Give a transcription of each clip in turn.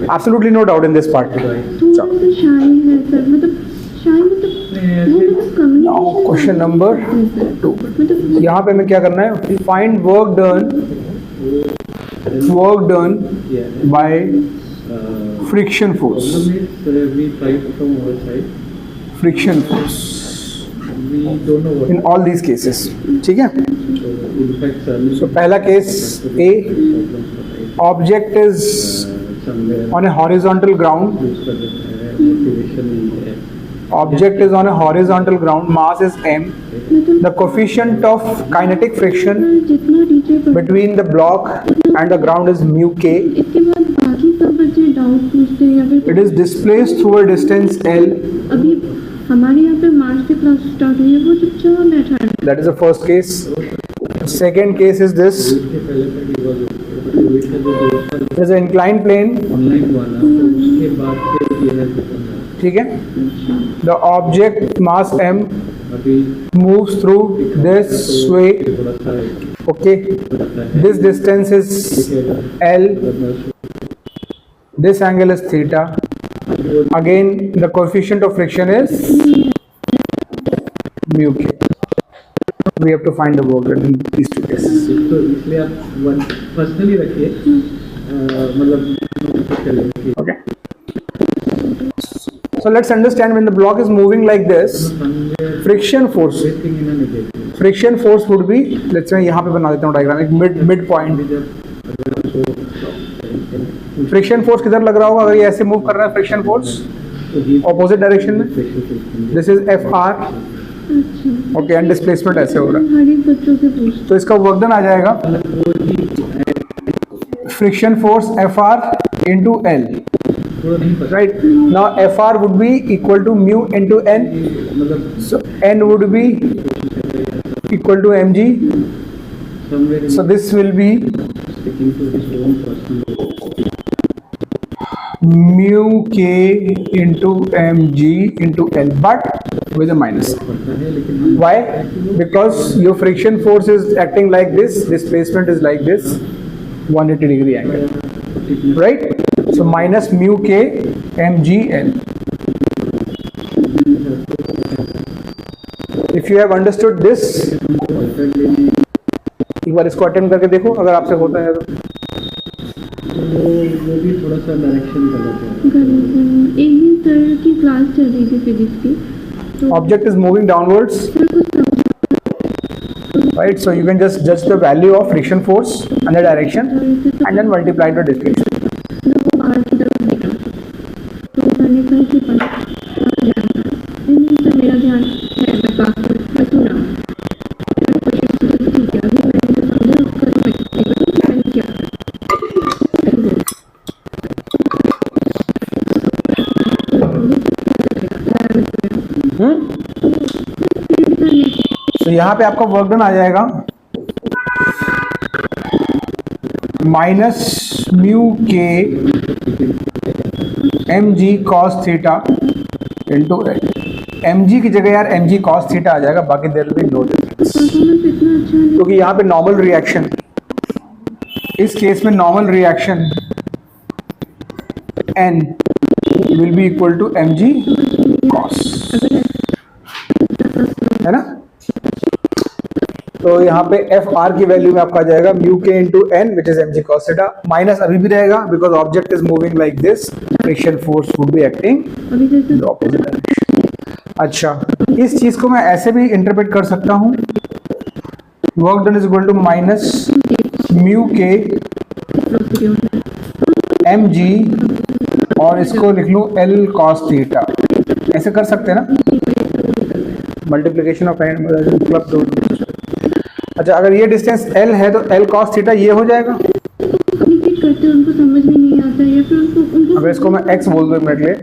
Absolutely no doubt in this part. Now question number 2. यहाँ पे हमें क्या करना है? Find work done by friction force. Friction force in all these cases. ठीक है? So पहला case A, object is on a horizontal ground. Object is on a horizontal ground. Mass is m. The coefficient of kinetic friction between the block and the ground is mu k. It is displaced through a distance L. हमारे यहाँ पे मार्च से class start हुई है, वो जो चल बैठा है. That is the first case. Second case is this. There is an inclined plane. ठीक है? The object mass m moves through this way. Okay. This distance is L. This angle is theta. Again, the coefficient of friction is mu k. We have to find the work done in these two cases. तो इसलिए आप personally रखिए, मतलब okay. So let's understand, when the block is moving like this, friction force would be, let's say यहाँ पे बना देता हूँ डायग्राम, एक mid point. फ्रिक्शन फोर्स किधर लग रहा होगा अगर ये ऐसे मूव कर रहा है? फ्रिक्शन फोर्स ऑपोजिट डायरेक्शन में. This is F R. Okay, and displacement ऐसे हो रहा है. तो इसका वर्क डन आ जाएगा friction force F R into L. Right now F R would be equal to mu into N. So N would be equal to M G. So this will be mu k into mg into L, but with a minus. Why? Because your friction force is acting like this, displacement is like this, 180 degree angle, right? So minus mu k mg L. If you have understood this, एक बार इसको attempt करके देखो अगर आपसे होता है तो. वो भी थोड़ा सा डायरेक्शन गलत है. एक दिन सर की क्लास चल रही थी फिजिक्स की, तो object is moving downwards, right? So you can just judge the value of friction force and the direction and then multiply the displacement. R की तरफ देखा तो मैंने कहा कि सर मेरा ध्यान है, मैं क्लास में सुन रहा हूँ. ठीक है, अभी मैंने जो समझा उसका तो मैंने क्या तो यहाँ पे आपका वर्क डन आ जाएगा minus mu K M G cos theta into M G की जगह यार एम जी कॉस थीटा आ जाएगा, बाकी there will be no difference. क्योंकि यहाँ पे नॉर्मल रिएक्शन, इस केस में normal reaction N will be equal to M G cos, है ना? तो यहाँ पे एफ आर की वैल्यू में आपका आ जाएगा mu K into N which is M G cos theta. Minus अभी भी रहेगा because object is moving like this, friction force would be acting in the opposite direction. अच्छा, इस चीज को मैं ऐसे भी इंटरप्रेट कर सकता हूँ, work done is equal to minus mu K M G और इसको लिख लूँ एल कॉस थीटा. ऐसे कर सकते हैं ना, मल्टीप्लीकेशन ऑफ एन मतलब. अच्छा, अगर ये डिस्टेंस L है तो L cos थीटा ये हो जाएगा. करते उनको समझ में नहीं आता है, फिर उनको अगर इसको मैं x बोल दूं मिनट लिए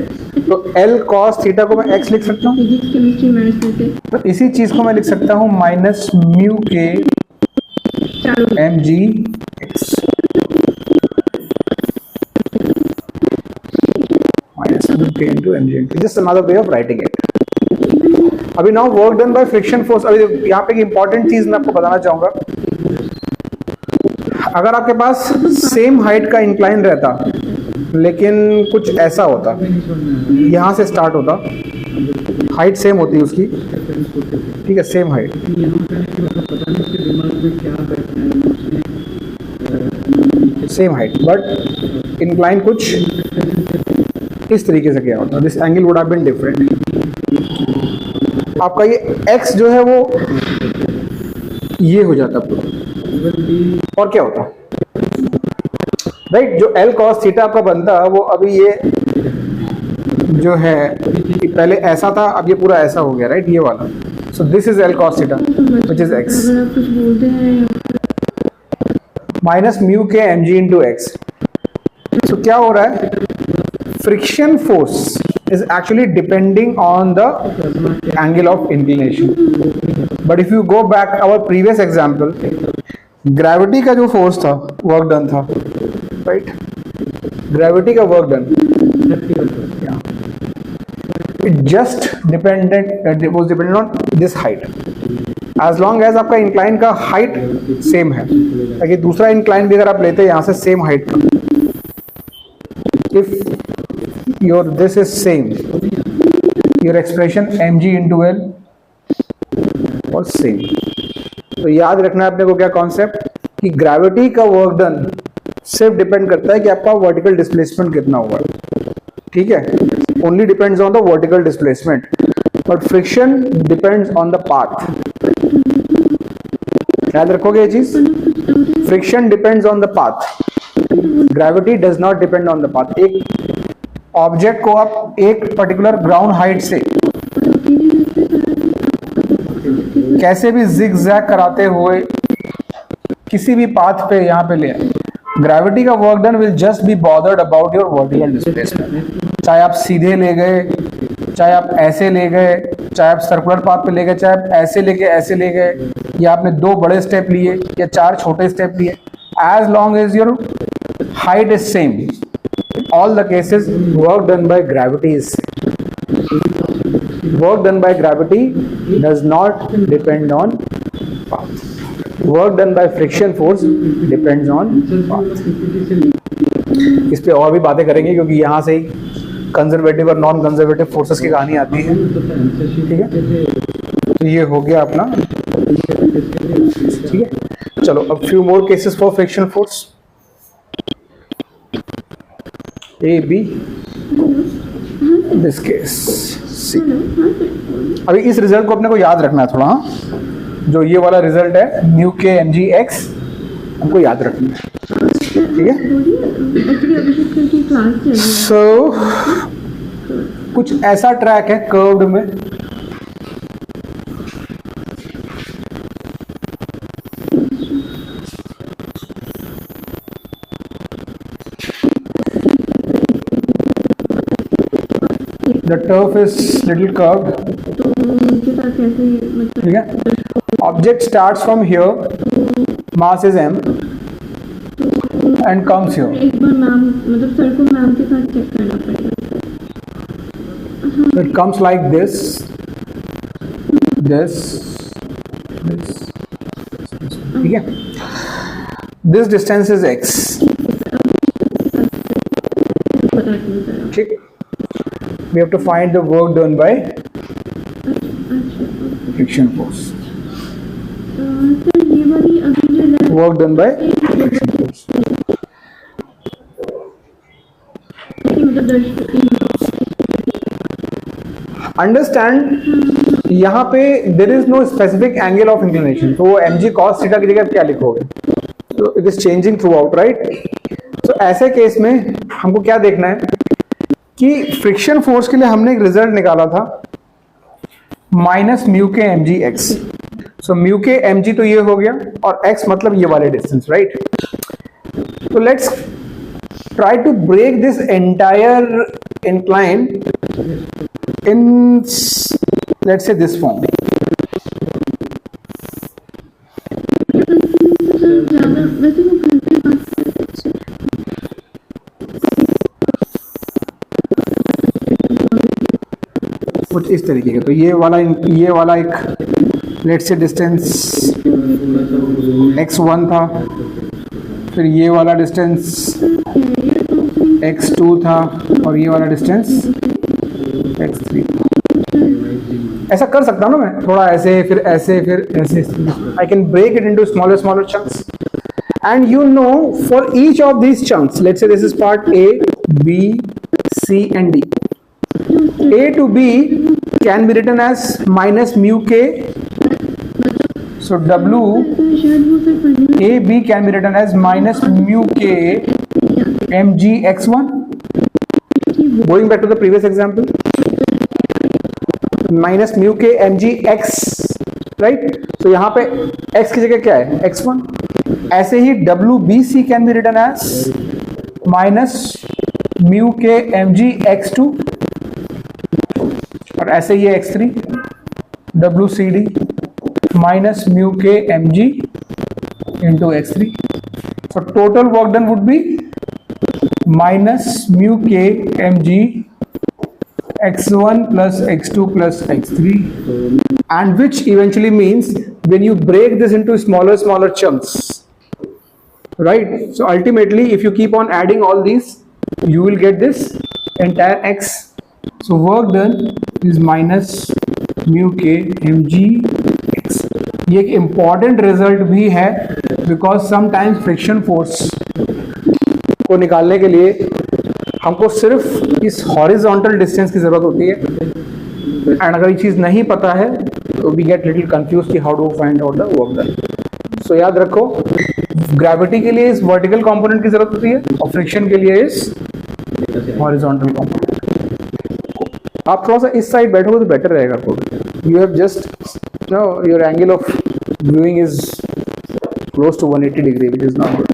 तो L cos थीटा को मैं x लिख सकता हूँ. फिजिक्स केमिस्ट्री मैथ्स में से तो इसी चीज को मैं लिख सकता हूँ minus mu K M G X minus mu K into M G. Just another way of writing it. अभी now work done by friction force. अभी यहाँ पे एक इंपॉर्टेंट चीज मैं आपको बताना चाहूंगा, अगर आपके पास सेम हाइट का इंक्लाइन रहता लेकिन कुछ ऐसा होता, यहाँ से स्टार्ट होता, हाइट सेम होती है उसकी, ठीक है, same height, same height, but incline कुछ इस तरीके से किया होता, this angle would have been different. आपका ये x जो है वो ये हो जाता पूरा, और क्या होता, राइट, जो L cos थीटा आपका बनता वो अभी ये जो है पहले ऐसा था, अब ये पूरा ऐसा हो गया, राइट, ये वाला। सो this is L cos theta which is x अगर आप कुछ बोलते हैं minus mu K mg into x. सो क्या हो रहा है, friction force is actually depending on the angle of inclination. But if you go back our previous example, gravity का जो force था, work done था, right? Gravity का work done, yeah. It just it was dependent on this height. As long as आपका incline का height same है, ताकि दूसरा incline भी अगर आप लेते हैं यहाँ से same height का, if your this is same, your expression mg into L और सेम। तो याद रखना है अपने को क्या कॉन्सेप्ट, कि ग्रेविटी का वर्क डन सिर्फ डिपेंड करता है कि आपका वर्टिकल डिस्प्लेसमेंट कितना हुआ है, ठीक है, only depends on the vertical displacement, but friction depends on the path. याद रखोगे ये चीज, friction depends on the path, gravity does not depend on the path. एक ऑब्जेक्ट को आप एक पर्टिकुलर ग्राउंड हाइट से कैसे भी जिग जैग कराते हुए किसी भी पाथ पे यहाँ पे ले आए, ग्रेविटी का work done will just be bothered about your vertical displacement. चाहे आप सीधे ले गए, चाहे आप ऐसे ले गए, चाहे आप सर्कुलर पाथ पे ले गए, चाहे आप ऐसे लेके ऐसे ले गए, या आपने 2 बड़े स्टेप लिए या 4 छोटे स्टेप लिए, as long as your height is same, all the cases work done by gravity is same. Work done by gravity does not depend on path. Work done by friction force depends on path. इस पे और भी बातें करेंगे क्योंकि यहाँ से ही conservative और नॉन कंजर्वेटिव फोर्सेस की कहानी आती है, ठीक है। तो ये हो गया अपना, ठीक है। चलो अब few more cases for friction force. A, B, this case C। अभी इस रिजल्ट को अपने को याद रखना है थोड़ा, हाँ? जो ये वाला रिजल्ट है म्यू के mg x हमको याद रखना है, ठीक है। सो कुछ ऐसा ट्रैक है कर्व्ड में, the turf is little curved, ठीक है। Object starts from here, mass is m and comes here। एक बार मैम मतलब सर को मैम के साथ चेक करना पड़ेगा। It comes like this, this, ठीक है। This distance is x, ठीक। We have to find the work done by friction force. Sir ये वाली अभी जो Work done by friction force. मतलब Understand, यहाँ पे there is no specific angle of inclination, तो mg cos थीटा की जगह क्या लिखोगे, तो it is changing throughout, right? तो ऐसे केस में हमको क्या देखना है कि फ्रिक्शन फोर्स के लिए हमने एक रिजल्ट निकाला था minus mu K mg x। So mu K mg तो ये हो गया और x मतलब ये वाले डिस्टेंस, राइट। तो let's try to break this entire incline in let's say this form. कुछ इस तरीके का। तो ये वाला एक लेट्स से डिस्टेंस x1 था, फिर ये वाला डिस्टेंस x2 था, और ये वाला डिस्टेंस x3 था। ऐसा कर सकता हूँ ना मैं, थोड़ा ऐसे फिर ऐसे फिर ऐसे। I can break it into smaller chunks, and you know for each of these chunks, let's say this is part A, B, C and D. A to B can be written as minus mu k, so W A B can be written as minus mu k mg x1. Going back to the previous example, minus mu k mg x, right? so यहाँ पे x की जगह क्या है, x1. ऐसे ही WBC can be written as minus mu K mg x2, और ऐसे ही x3 WCD minus mu K mg into x3. So total work done would be minus mu K mg x1 plus x2 plus x3, and which eventually means when you break this into smaller chunks, right? So ultimately if you keep on adding all these, you will get this entire x. So work done is minus mu k mg x. ये एक important result भी है, because sometimes friction force को निकालने के लिए हमको सिर्फ इस हॉरिजॉन्टल डिस्टेंस की जरूरत होती है, एंड अगर ये चीज नहीं पता है तो वी गेट लिटिल कंफ्यूज कि how do find out the work done. So याद रखो, ग्रेविटी के लिए इस वर्टिकल कंपोनेंट की जरूरत होती है, और फ्रिक्शन के लिए इस हॉरिजॉन्टल कंपोनेंट. आप थोड़ा सा इस साइड बैठोगे तो बेटर रहेगा. You have just know your angle of viewing is close to 180 degree, which is not good.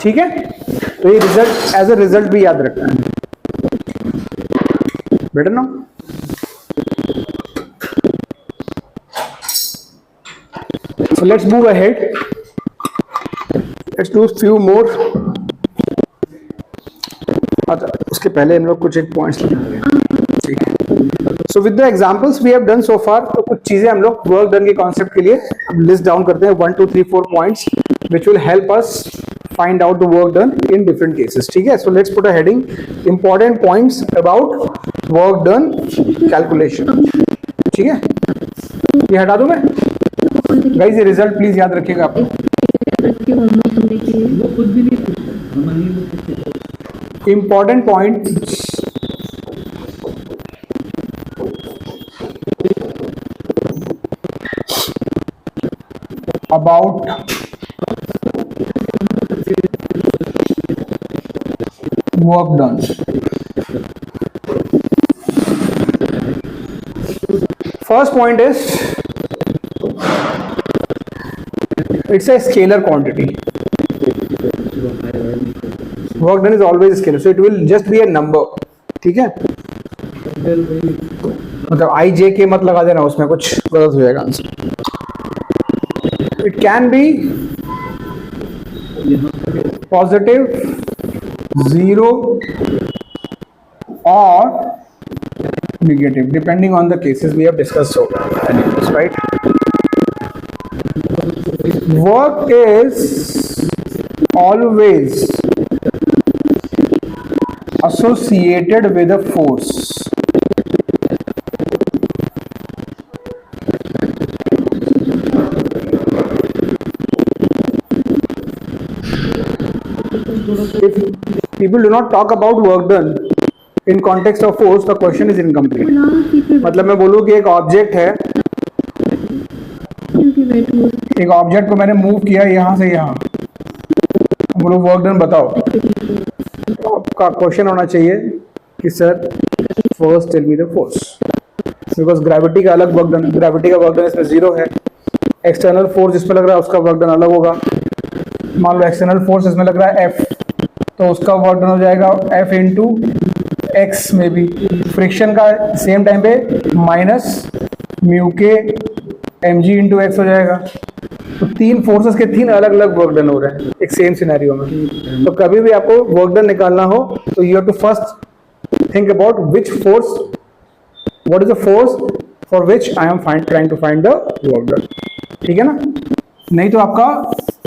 ठीक है, तो ये रिजल्ट एज अ रिजल्ट भी याद रखना है. बेटर ना. So let's move ahead. Let's do few more. अच्छा, उसके पहले हम लोग कुछ एक पॉइंट्स लिखेंगे. ठीक है. So with the examples we have done so far, तो कुछ चीजें हम लोग वर्क डन के कॉन्सेप्ट के लिए लिस्ट डाउन करते हैं. 1 2 3 4 points which will help us find out the work done in different cases. ठीक है. So let's put a heading: important points about work done calculation. ठीक है, ये हटा दूं मैं. गाइस ये रिजल्ट प्लीज याद रखिएगा. आप वो खुद भी नहीं पूछता, हमारी वो पूछते. Important point about work done. First point is it's a scalar quantity. Work done is always scalar, so it will just be a number. ठीक है, मतलब आई जे के मत लगा देना, उसमें कुछ गलत हो जाएगा answer. It can be positive, 0 or negative, depending on the cases we have discussed so far. Anyways, right? Work is always associated with a force. If people do not talk about work done in context of force, the question is incomplete. मतलब मैं बोलूँ कि एक object है, एक object को मैंने move किया यहाँ से यहाँ, बोलो वर्क डन बताओ, तो आपका क्वेश्चन होना चाहिए कि sir first tell me the force, because gravity का अलग वर्क डन, ग्रेविटी का वर्क डन इसमें 0 है. एक्सटर्नल फोर्स जिसमें लग रहा है उसका वर्क डन अलग होगा. मान लो एक्सटर्नल फोर्स इसमें लग रहा है F, तो उसका वर्क डन हो जाएगा F इंटू एक्स में भी. फ्रिक्शन का सेम टाइम पे minus mu K mg into x हो जाएगा. तो तीन फोर्सेस के तीन अलग अलग वर्क डन हो रहे हैं एक सेम सिनेरियो में। तो कभी भी आपको वर्क डन निकालना हो तो you have to first think about which force, what is the force for which I am trying to find the work done. ठीक है ना? नहीं तो आपका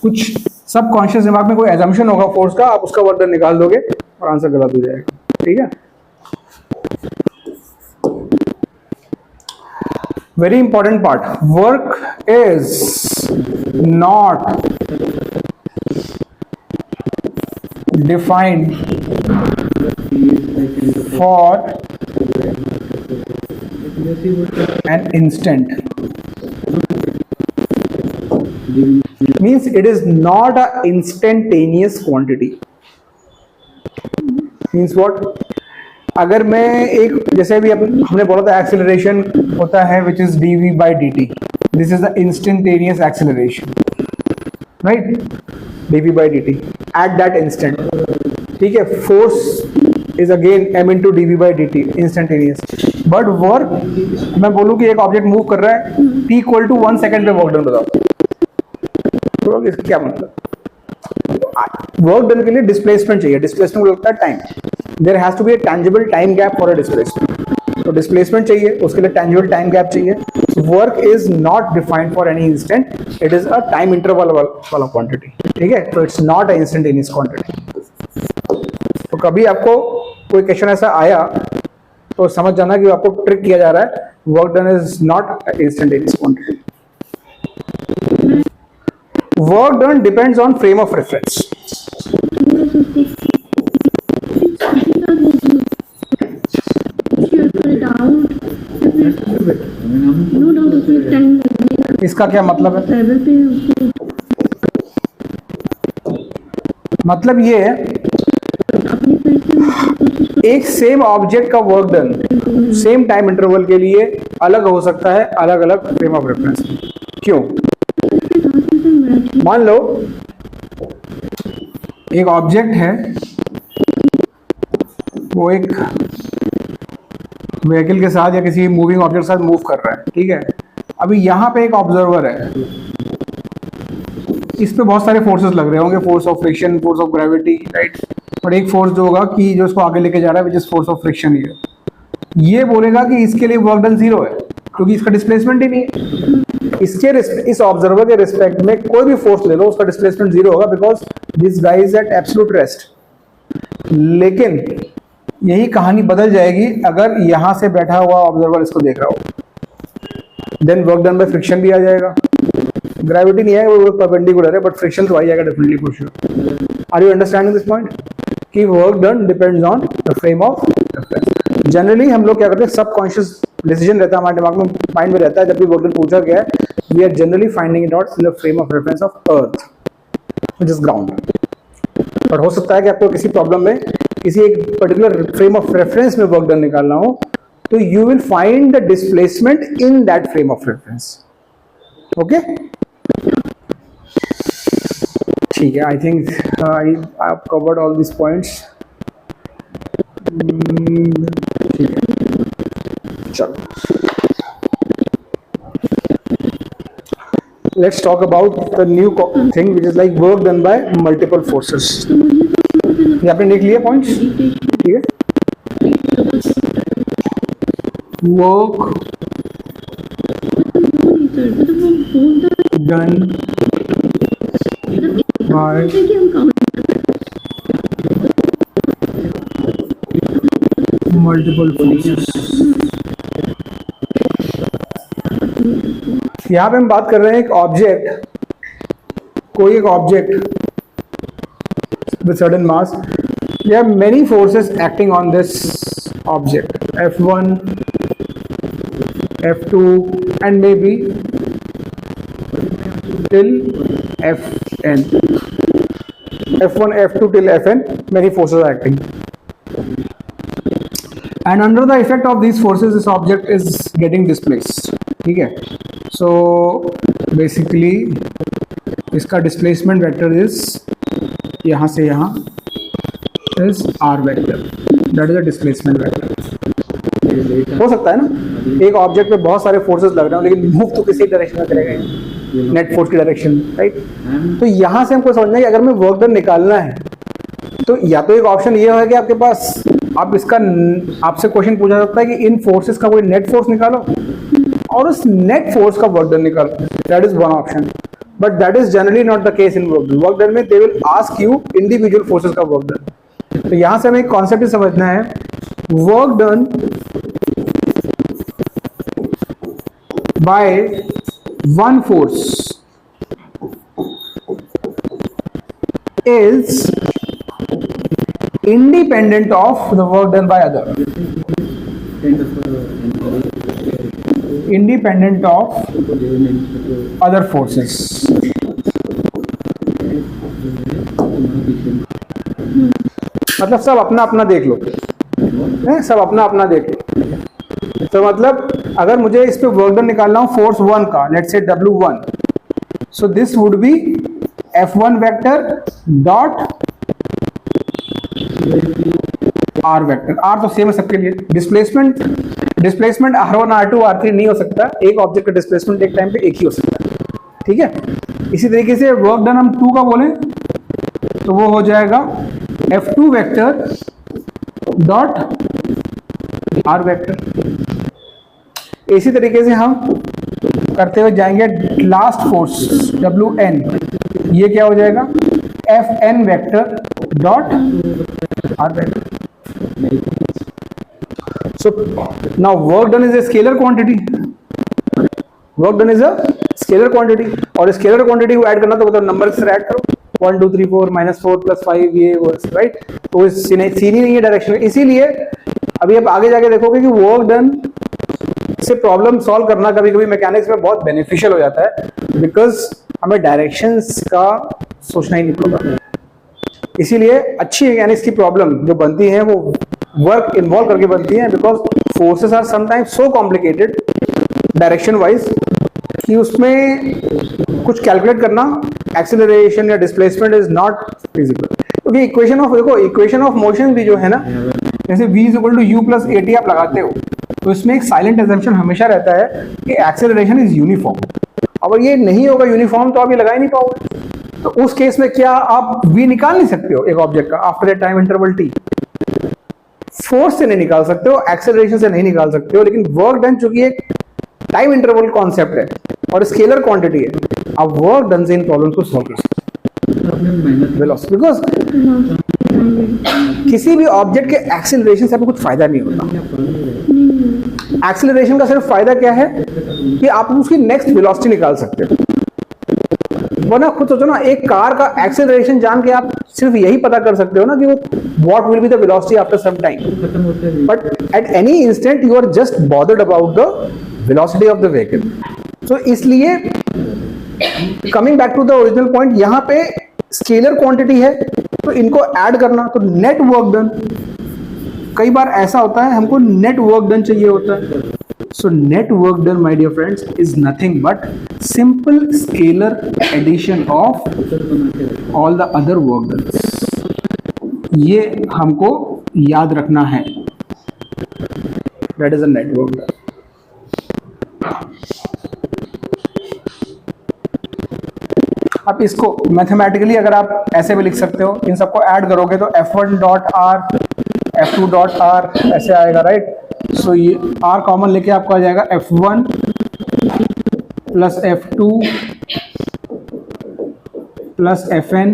कुछ सबकॉन्शियस दिमाग में कोई एजम्पशन होगा फोर्स का, आप उसका वर्क डन निकाल दोगे और आंसर गलत हो जाएगा। ठीक है? Very important part, work is not defined for an instant. Means it is not a instantaneous quantity. Means what? अगर मैं एक जैसे भी हमने बोला था एक्सेलरेशन होता है which is dv by dt, this is the instantaneous acceleration, right? dv by dt at that instant. ठीक है? Force is again m into dv by dt instantaneous. But work मैं बोलूँ कि एक ऑब्जेक्ट मूव कर रहा है t इक्वल टू 1 सेकेंड पे वर्क डन बताओ, तो इसका क्या मतलब? वर्क डन के लिए डिस्प्लेसमेंट चाहिए, डिस्प्लेसमेंट को लगता है time, there has to be a tangible time gap for a displacement. तो डिस्प्लेसमेंट चाहिए, उसके लिए टैंजिबल टाइम गैप चाहिए। Work is not defined for any instant, it is a time interval वाला क्वांटिटी। ठीक है? तो it's not a instantaneous quantity. तो कभी आपको कोई क्वेश्चन ऐसा आया तो समझ जाना कि आपको ट्रिक किया जा रहा है, work done is not instantaneous quantity. Work done depends on frame of reference. इसका क्या मतलब है? मतलब ये है एक सेम ऑब्जेक्ट का work done same time interval के लिए अलग हो सकता है अलग अलग फ्रेम ऑफ रेफरेंस। क्यों? मान लो एक ऑब्जेक्ट है, वो एक व्हीकल के साथ या किसी मूविंग ऑब्जेक्ट के साथ मूव कर रहा है। ठीक है? अभी यहाँ पे एक ऑब्जर्वर है, इस पे बहुत सारे फोर्सेस लग रहे होंगे, force of friction, force of gravity, right? और एक फोर्स जो होगा कि जो इसको आगे लेके जा रहा है which is force of friction. ये बोलेगा कि इसके लिए वर्क डन 0 है क्योंकि इसका डिस्प्लेसमेंट ही नहीं है। इसके इस ऑब्जर्वर के रिस्पेक्ट में कोई भी फोर्स ले लो उसका डिस्प्लेसमेंट 0 होगा because this guy is at absolute rest. लेकिन यही कहानी बदल जाएगी अगर यहां से बैठा हुआ ऑब्जर्वर इसको देख रहा हो, then work done by friction भी आ जाएगा। ग्रेविटी नहीं है, वो परपेंडिकुलर है, बट फ्रिक्शन तो आ जाएगा definitely for sure. Are you understanding this point कि work done depends on the frame of reference. Generally हम लोग क्या करते हैं, सबकॉन्शियस डिसीजन रहता है हमारे दिमाग में, माइंड में रहता है, जब भी वर्क डन पूछा गया है we are generally finding it out in the frame of reference of earth which is ground. पर हो सकता है कि आपको किसी प्रॉब्लम में किसी एक पर्टिकुलर फ्रेम ऑफ रेफरेंस में वर्क डन निकालना हो तो you will find the displacement in that frame of reference. Okay? ठीक है, I think I have covered all this points. ठीक है, चलो let's talk about the new thing which is like work done by multiple forces. ये आपने लिख लिया points? ठीक है, work done bye multiple forces. यहाँ पे हम बात कर रहे हैं एक ऑब्जेक्ट, कोई एक object with certain mass, there are many forces acting on this object, F1, F2 and maybe till Fn. F1, F2 till Fn, many forces are acting. And under the effect of these forces, this object is getting displaced. ठीक है? So basically इसका displacement vector is यहाँ से यहाँ is r vector, that is a displacement vector. हो सकता है ना एक ऑब्जेक्ट पे बहुत सारे फोर्सेस लग रहे हैं लेकिन मूव तो किसी डायरेक्शन में करेगा। नेट फोर्स की डायरेक्शन, राइट। And तो यहां से हमको समझना है कि अगर मैं वर्क डन निकालना है तो या तो एक ऑप्शन ये है कि आपके पास आप इसका आपसे क्वेश्चन पूछा सकता है कि इन फोर्सेस का कोई नेट फोर्स निकालो और उस नेट फोर्स का वर्क डन निकालो, that is one option. But that is generally not the case in work done. Work done में they will ask you individual forces का वर्क डन। तो यहां से हमें एक कॉन्सेप्ट ही समझना है, work done by one force is independent of the work done by other, kind of independent of other forces। मतलब सब अपना अपना देख लो, सब अपना अपना देख लो। तो मतलब अगर मुझे इस पे वर्क डन निकालना हो फोर्स 1 का, let's say W1, so this would be F1 vector dot R vector. R तो सेम है सबके लिए। डिस्प्लेसमेंट R1 R2 R3 नहीं हो सकता, एक ऑब्जेक्ट का डिस्प्लेसमेंट एक टाइम पे एक ही हो सकता है, ठीक है। इसी तरीके से वर्क डन हम 2 का बोले तो वो हो जाएगा F2 vector dot R vector. इसी तरीके से हम करते हुए जाएंगे लास्ट फोर्स WN, ये क्या हो जाएगा FN vector dot R vector. So now work done is a scalar quantity, work done is a scalar quantity, और स्केलर क्वांटिटी को ऐड करना तो मतलब नंबर से ऐड करो 1 2 3 4 -4 +5 ये वो, राइट। तो सीधी नहीं है डायरेक्शन, इसीलिए अभी आप आगे जाके देखोगे कि वर्क डन से प्रॉब्लम सॉल्व करना कभी कभी मैकेनिक्स में बहुत बेनिफिशियल हो जाता है, बिकॉज हमें डायरेक्शंस का सोचना ही नहीं पड़ता। इसीलिए अच्छी मैकेनिक्स की प्रॉब्लम जो बनती है वो वर्क इन्वॉल्व करके बनती है, because forces are sometimes so complicated direction wise कि उसमें कुछ कैलकुलेट करना एक्सेलरेशन या डिस्प्लेसमेंट इज नॉट फिजिबल। क्योंकि इक्वेशन ऑफ देखो, इक्वेशन ऑफ मोशन भी जो है ना, जैसे v = u + at आप लगाते हो तो इसमें एक साइलेंट एजम्पशन हमेशा रहता है कि एक्सेलरेशन इज यूनिफॉर्म। अगर ये नहीं होगा यूनिफॉर्म तो आप ये लगा ही नहीं पाओगे। तो उस केस में क्या आप v निकाल नहीं सकते हो एक ऑब्जेक्ट का after a time interval t? Force से नहीं निकाल सकते हो, एक्सेलरेशन से नहीं निकाल सकते हो, लेकिन वर्क डन चूंकि एक टाइम इंटरवल कॉन्सेप्ट है और स्केलर क्वांटिटी है, आप वर्क डन से इन प्रॉब्लम्स को सॉल्व कर सकते हो वेलोसिटी, बिकॉज किसी भी ऑब्जेक्ट के एक्सेलरेशन से आपको कुछ फायदा नहीं होता। एक्सेलरेशन का सिर्फ फायदा क्या है कि आप उसकी नेक्स्ट वेलोसिटी निकाल सकते हो। वरना खुद सोचो ना, एक कार का एक्सेलरेशन जान के आप सिर्फ यही पता कर सकते हो ना कि वो what will be the velocity after some time, but at any instant you are just bothered about the velocity of the vehicle. So इसलिए coming back to the original point, यहाँ पे स्केलर क्वांटिटी है तो इनको add करना, तो net work done, कई बार ऐसा होता है हमको नेट वर्क डन चाहिए होता है। So net work done my dear friends is nothing but simple scalar addition of all the other work done. ये हमको याद रखना है, that is a net work done. अब इसको मैथमेटिकली अगर आप ऐसे भी लिख सकते हो, इन सबको ऐड करोगे तो F1 dot R F2 dot R ऐसे आएगा, राइट। सो ये R कॉमन लेके आपको आ जाएगा F1 plus F2 plus Fn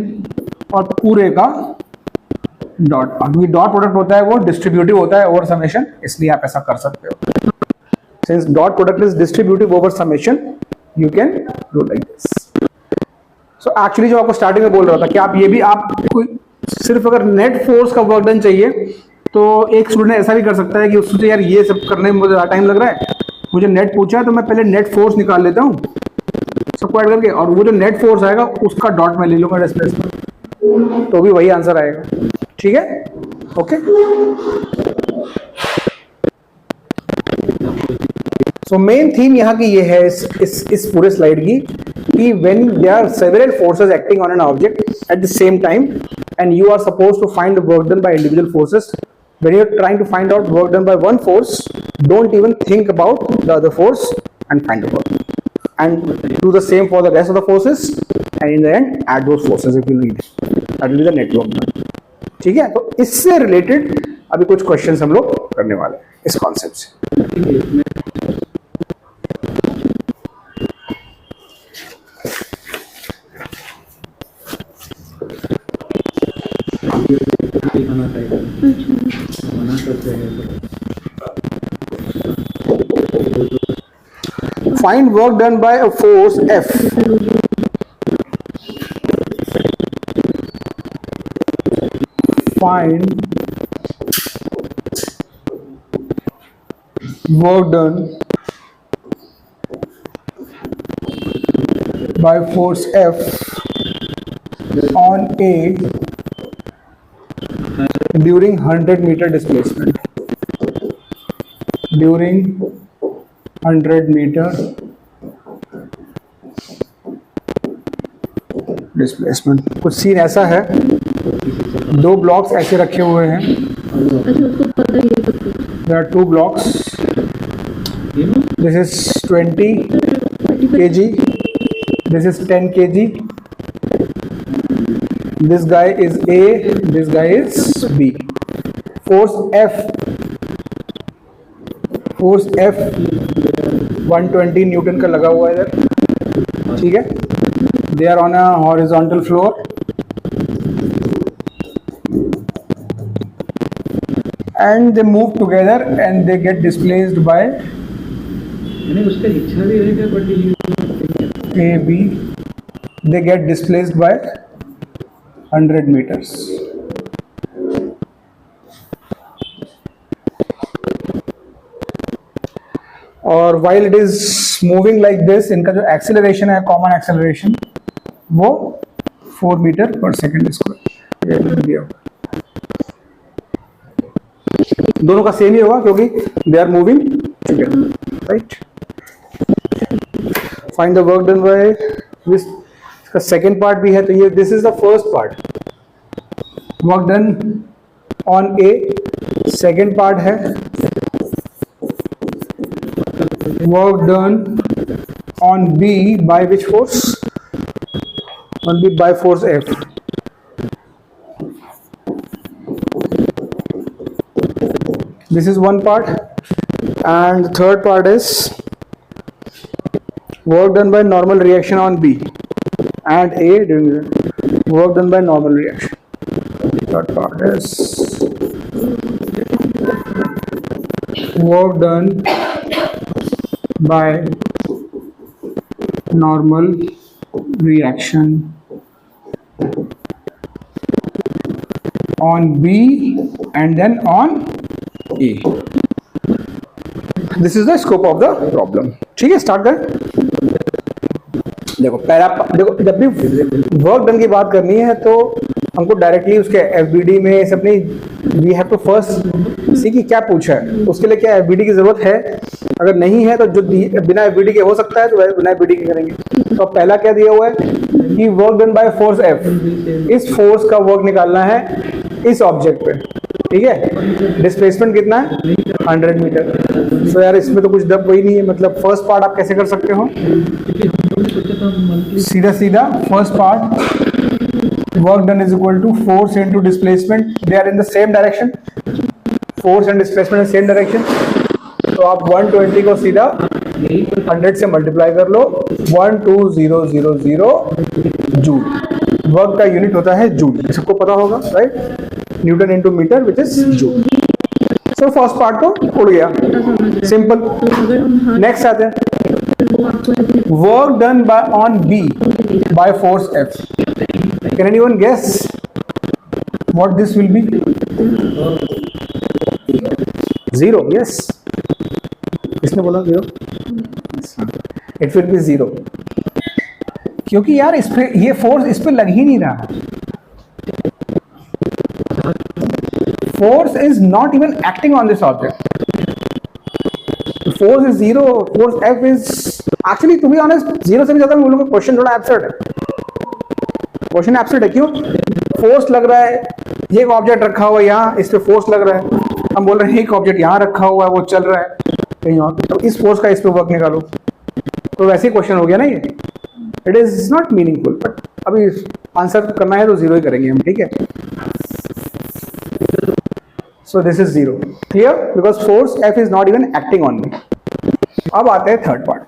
और पूरे का डॉट। अभी डॉट प्रोडक्ट होता है वो डिस्ट्रीब्यूटिव होता है ओवर समेशन, इसलिए आप ऐसा कर सकते हो। Since dot product is distributive over summation u can do like this. So actually जो आपको स्टार्टिंग में बोल रहा था कि आप ये भी आपको सिर्फ अगर नेट फोर्स का वर्क डन चाहिए तो एक स्टूडेंट ऐसा भी कर सकता है कि उससे यार ये सब करने में मुझे टाइम लग रहा है, मुझे नेट पूछा है तो मैं पहले नेट फोर्स निकाल लेता हूँ सबको ऐड करके, और वो जो नेट फोर्स आएगा उसका डॉट मैं ले लूंगा डिस्प्लेसमेंट, तो भी वही आंसर आएगा। ठीक है, ओके। सो मेन थीम यहाँ की ये है इस पूरे स्लाइड की कि when there are several forces acting on an object at the same time and you are supposed to find the work done by individual forces, when you are trying to find out work done by one force, don't even think about the other force and find the work. and do the same for the rest of the forces and in the end add those forces if you need. That will be the network. ठीक है, तो इससे related अभी कुछ questions हम लोग करने वाले हैं इस कॉन्सेप्ट से. Find work done by a force F find work done by force F on A during 100-meter displacement. During 100-meter displacement. कुछ सीन ऐसा है, दो ब्लॉक्स ऐसे रखे हुए हैं. There are two blocks. This is 20 kg. This is 10 kg. This guy is A. This guy is B. Force F 120 Newton का लगा हुआ है इधर. ठीक है, they are on a horizontal floor and they move together and they get displaced by A, B. They get displaced by 100 meters. और while it is moving like this, इनका जो एक्सेलरेशन है, कॉमन एक्सेलरेशन, वो 4 metre per second square. दोनों का same ही होगा क्योंकि they are moving together, right. Find the work done by this. इसका सेकेंड पार्ट भी है, तो ये this is the first part. Work done on A. Second part है work done on B by which force? On B by force F. This is one part, and the third part is work done by normal reaction on B and A during the work done by normal reaction. Third part is work done by normal reaction on B and then on A. This is the scope of the problem. ठीक है, start करें. देखो देखो, जब भी work done की बात करनी है तो हमको डायरेक्टली उसके एफबीडी में सब नहीं, वी हैव टू फर्स्ट सी कि क्या पूछा है, उसके लिए क्या एफबीडी की जरूरत है. अगर नहीं है तो जो बिना एफबीडी के हो सकता है तो बिना एफबीडी के करेंगे. तो पहला क्या दिया हुआ है कि work done by force F. इस फोर्स का वर्क निकालना है इस ऑब्जेक्ट पे. ठीक है, डिस्प्लेसमेंट कितना है 100 मीटर. सो यार इसमें तो कुछ डब वही नहीं है. मतलब फर्स्ट पार्ट आप कैसे कर सकते हो, सीधा सीधा first part work done is equal to force into displacement. They are in the same direction. Force and displacement in same direction. तो आप 120 को सीधा 100 से मल्टीप्लाई कर लो. 12000 जूल. वर्क का यूनिट होता है जूल, सबको पता होगा, right. Newton into metre which is joule. So first part तो उड़ गया, सिंपल. नेक्स्ट आते हैं work done by on B by force F. Can anyone guess what this will be? 0. Yes, किसने बोला 0? इट विल बी 0, क्योंकि यार इस पे ये फोर्स इस पे लग ही नहीं रहा. Force is not even acting on this object. Force is 0. Force F is actually, to be honest, 0 से भी ज्यादा मैं बोलूंगा क्वेश्चन थोड़ा एब्सर्ड है. क्वेश्चन एब्सर्ड है. क्यों? फोर्स लग रहा है, ये एक ऑब्जेक्ट रखा हुआ है यहाँ, इस पे फोर्स लग रहा है. हम बोल रहे हैं एक ऑब्जेक्ट यहाँ रखा हुआ है, वो चल रहा है कहीं और, तो इस फोर्स का इस पे वर्क निकालो. तो वैसे ही क्वेश्चन हो गया ना ये, it is not meaningful, but अभी आंसर करना है तो जीरो ही करेंगे हम, ठीक है। So this is zero, clear, because force F is not even acting on me. अब आते हैं थर्ड पार्ट।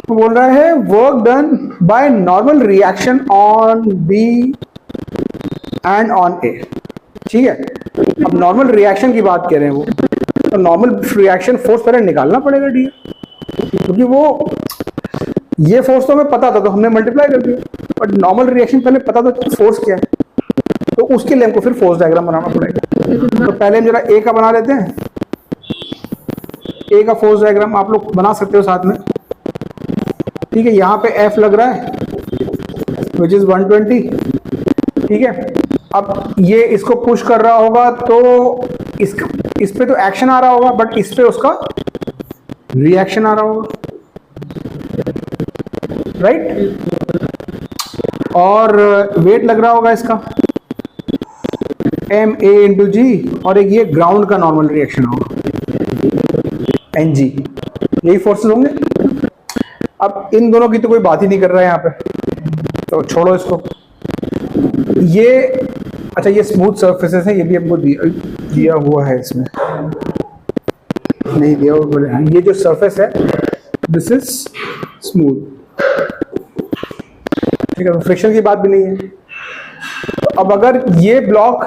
तो बोल रहा है work done by normal reaction on B and on A, ठीक है। अब नॉर्मल रिएक्शन की बात कर रहे हैं वो, तो नॉर्मल रिएक्शन फोर्स पहले निकालना पड़ेगा डी, क्योंकि वो ये फोर्स तो हमें पता था तो हमने मल्टीप्लाई कर दिया, बट नॉर्मल रिएक्शन पहले पता था फोर्स क्या है, तो उसके लिए हमको फिर फोर्स डायग्राम बनाना पड़ेगा। तो पहले हम जरा ए का बना लेते हैं। ए का फोर्स डायग्राम आप लोग बना सकते हो साथ में, ठीक है। यहाँ पे एफ लग रहा है विच इज 120, ठीक है। अब ये इसको पुश कर रहा होगा तो इस पे तो एक्शन आ रहा होगा, बट इस पे उसका रिएक्शन आ रहा होगा, राइट। और वेट लग रहा होगा इसका एम ए इंटू जी, और एक ये ग्राउंड का नॉर्मल रिएक्शन होगा एन जी, यही फोर्सेस होंगे। अब इन दोनों की तो कोई बात ही नहीं कर रहा है यहाँ पे, तो छोड़ो इसको। ये अच्छा, ये स्मूथ सरफेसेस है, ये भी हमको दिया हुआ है, इसमें नहीं दिया हुआ। ये जो सरफेस है दिस इज स्मूथ, ठीक है, फ्रिक्शन की बात भी नहीं है। तो अब अगर ये block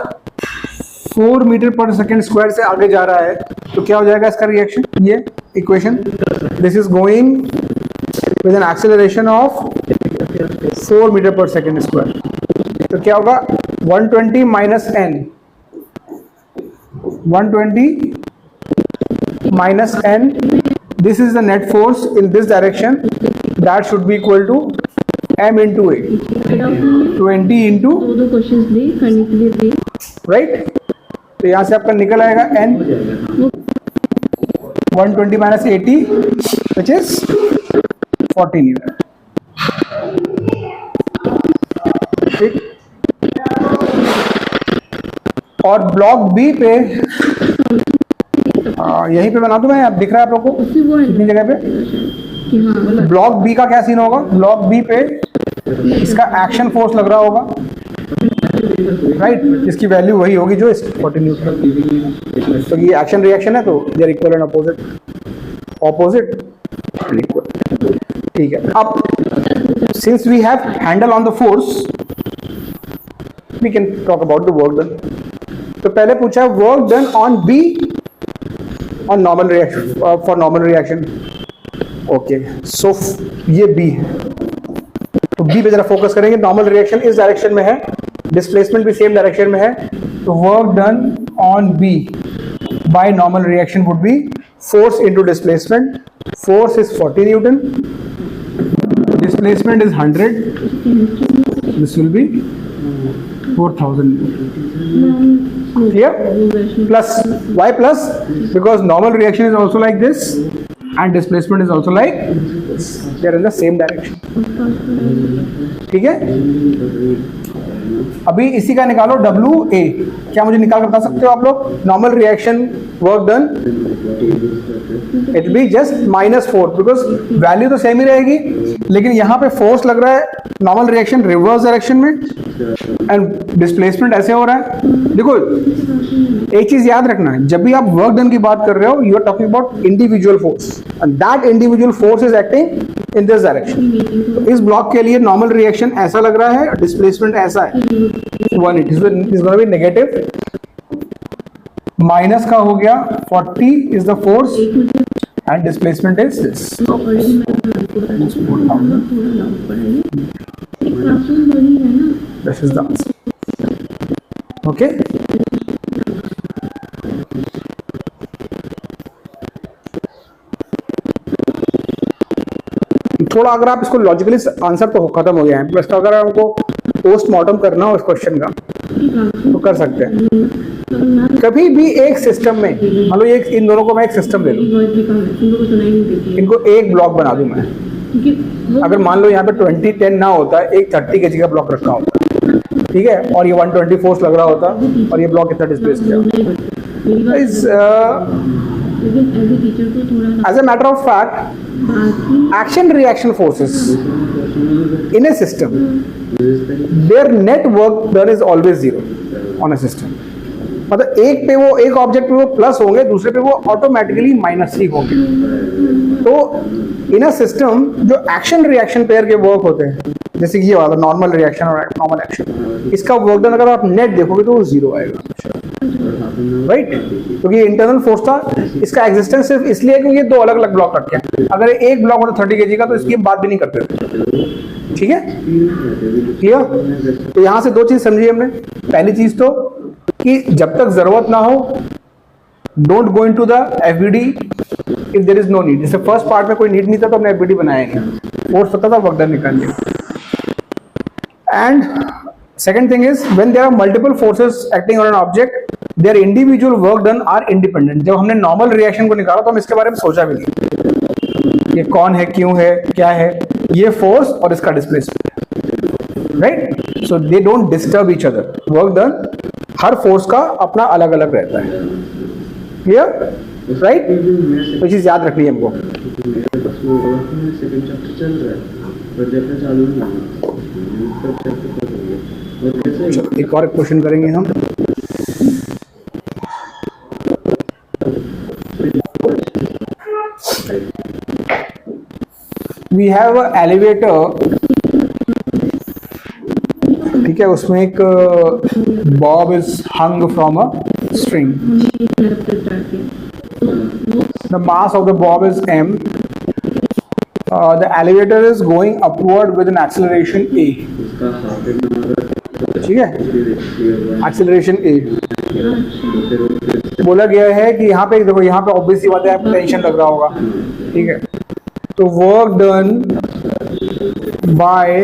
4 metre per second square से आगे जा रहा है तो क्या हो जाएगा इसका रिएक्शन, ये equation, this is going with an acceleration of 4 metre per second square, तो क्या होगा 120 minus N, 120 minus n, this is the net force in this direction, that should be equal to m into a, 20 into, दो questions दे करने के लिए दे, right. तो यहाँ से आपका निकल आएगा n 120 minus 80 which is 40 Newton, ठीक। और ब्लॉक बी पे यहीं पे बना दूं मैं, अब दिख रहा है आप लोगों को कितनी जगह पे। ब्लॉक बी का क्या सीन होगा, ब्लॉक बी पे इसका एक्शन फोर्स लग रहा होगा, राइट, इसकी वैल्यू वही होगी जो 40 न्यूटन। तो ये एक्शन रिएक्शन है, तो they are equal and opposite, opposite and equal, ठीक है। अब since we have handle on the force we can talk about the work done. तो पहले पूछा work done on B on normal reaction, for normal reaction, okay, so ये B है, तो B पे जरा फोकस करेंगे। नॉर्मल रिएक्शन इस डायरेक्शन में है, डिस्प्लेसमेंट भी सेम डायरेक्शन में है, तो work done on B bye normal reaction would be force into displacement, force is 40 Newton, displacement is 100, this will B 4000 Newton, clear, plus why plus, because normal reaction is also like this and displacement is also like this, they are in the same direction, ठीक है। अभी इसी का निकालो W A, क्या मुझे निकाल कर बता सकते हो आप लोग, normal reaction work done, it be just -4 because value तो सेम ही रहेगी, लेकिन यहाँ पे फोर्स लग रहा है नॉर्मल रिएक्शन रिवर्स डायरेक्शन में एंड डिस्प्लेसमेंट ऐसे हो रहा है। देखो एक चीज याद रखना है, जब भी आप वर्क डन की बात कर रहे हो you are talking about individual force and that individual force is acting in this direction. तो इस ब्लॉक के लिए नॉर्मल रिएक्शन ऐसा लग रहा है, डिस्प्लेसमेंट ऐसा है, one it is gonna be negative, minus का हो गया 40 is the force and displacement is this, this is the answer, okay. थोड़ा अगर आप इसको लॉजिकली, आंसर तो खत्म हो गया है, बस अगर हमको पोस्टमार्टम करना हो इस क्वेश्चन का तो कर सकते हैं। कभी भी एक सिस्टम में, मान लो एक, इन दोनों को मैं एक सिस्टम दे दूं, इनको एक ब्लॉक बना दूं मैं, अगर मान लो यहाँ पे 20-10 ना होता, एक 30 kg का ब्लॉक रखा होता, ठीक है, और ये 120 फोर्स लग रहा होता और ये ब्लॉक इतना डिस्प्लेस किया, लेकिन एज ए टीचर को थोड़ा ना as a matter of fact बाकी action reaction forces in a system, their net work done is always zero on a system. मतलब एक पे वो एक ऑब्जेक्ट पे वो प्लस होंगे, दूसरे पे वो ऑटोमेटिकली माइनस ही होंगे. तो इन अ सिस्टम जो एक्शन रिएक्शन पेयर के वर्क होते हैं, जैसे कि ये वाला नॉर्मल रिएक्शन और नॉर्मल एक्शन, इसका वर्क डन अगर आप नेट देखोगे तो वो जीरो आएगा, राइट? क्योंकि इंटरनल फोर्स था, इसका एग्जिस्टेंस सिर्फ इसलिए है क्योंकि ये दो अलग अलग ब्लॉक रखे हैं. अगर एक ब्लॉक होता 30 kg का तो इसकी बात भी नहीं करते थे. ठीक है, क्लियर? तो यहाँ से दो चीज समझिए हमने. पहली चीज तो कि जब तक जरूरत ना हो, don't go into the FBD if there is no need. जैसे फर्स्ट पार्ट में कोई नीड नहीं था तो हमने एफबीडी बनाया नहीं, फोर्स पता था, वर्क डन निकाल लिया. And second thing is when there are multiple forces acting on an object, their individual work done are independent. जब हमने नॉर्मल रिएक्शन को निकाला तो हम इसके बारे में सोचा भी नहीं, ये कौन है, क्यों है, क्या है, ये फोर्स और इसका displacement, right? So they don't disturb each other. Work done her force का अपना अलग अलग रहता है. Clear, right? तो चीज याद रखनी है हमको. एक और क्वेश्चन करेंगे हम. वी हैव अ एलिवेटर, ठीक है, उसमें एक Bob is hung from a string. The mass of the Bob is m. The elevator is going upward with an acceleration a. ठीक है, एक्सेलरेशन a. बोला गया है कि यहाँ पे देखो, यहाँ पे ऑब्वियस सी बात है, आपको टेंशन लग रहा होगा. ठीक है, तो work done by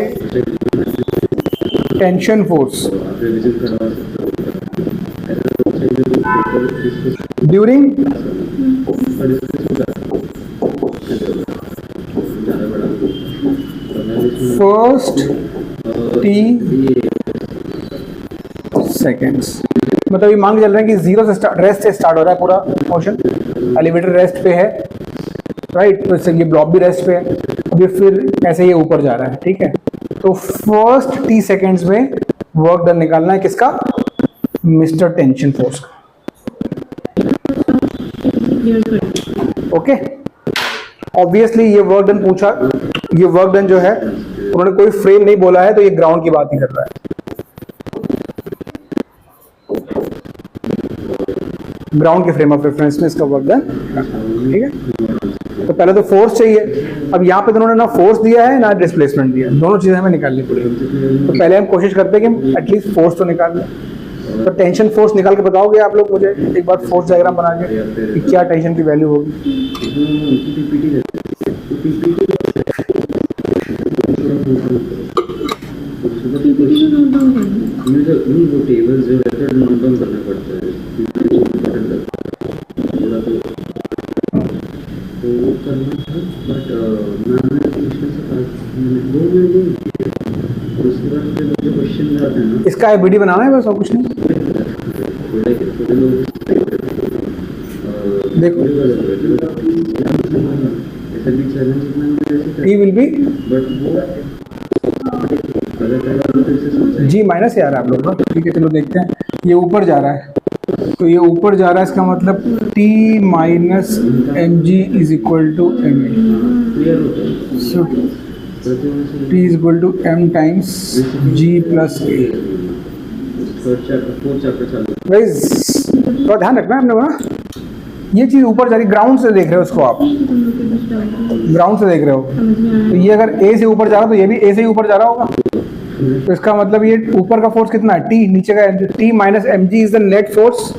tension force during first t seconds. मतलब ये मान के चल रहे हैं कि जीरो से रेस्ट से स्टार्ट हो रहा है पूरा मोशन. एलिवेटर रेस्ट पे है, राइट? तो इससे ये ब्लॉक भी रेस्ट पे है. अभी फिर ऐसे ये ऊपर जा रहा है. ठीक है, तो फर्स्ट t सेकेंड्स में वर्क डन निकालना है किसका? मिस्टर टेंशन फोर्स का. ओके, ऑब्वियसली ये वर्क डन पूछा, ये वर्क डन जो है उन्होंने कोई फ्रेम नहीं बोला है, तो ये ग्राउंड की बात नहीं कर रहा है. ग्राउंड के फ्रेम ऑफ रेफरेंस में इसका वर्क डन. ठीक है, तो पहले तो फोर्स चाहिए. अब यहाँ पे तो उन्होंने ना फोर्स दिया है ना डिस्प्लेसमेंट दिया है, दोनों चीजें हमें निकालनी पड़ेगी. तो पहले हम कोशिश करते हैं कि एटलीस्ट फोर्स तो निकाल लें. तो टेंशन फोर्स निकाल के बताओगे आप लोग मुझे एक बार फोर्स डायग्राम बना के कि क्या टेंशन की वैल्यू होगी? इसका एबीडी बनाना है बस, और कुछ नहीं. देखो T will be G minus आ रहा है आप लोग का. ठीक है, चलो देखते हैं. ये ऊपर जा रहा है, तो ये ऊपर जा रहा है, इसका मतलब T minus mg is equal to m. So T is equal to m times g plus a. तो ध्यान रखना है हमने ना, ये चीज ऊपर जा रही, ग्राउंड से देख रहे हो इसको आप, ग्राउंड से देख रहे हो. तो ये अगर A से ऊपर जा रहा है तो ये भी A से ही ऊपर जा रहा होगा. तो इसका मतलब ये ऊपर का फोर्स कितना है? T. नीचे का T minus mg is the net force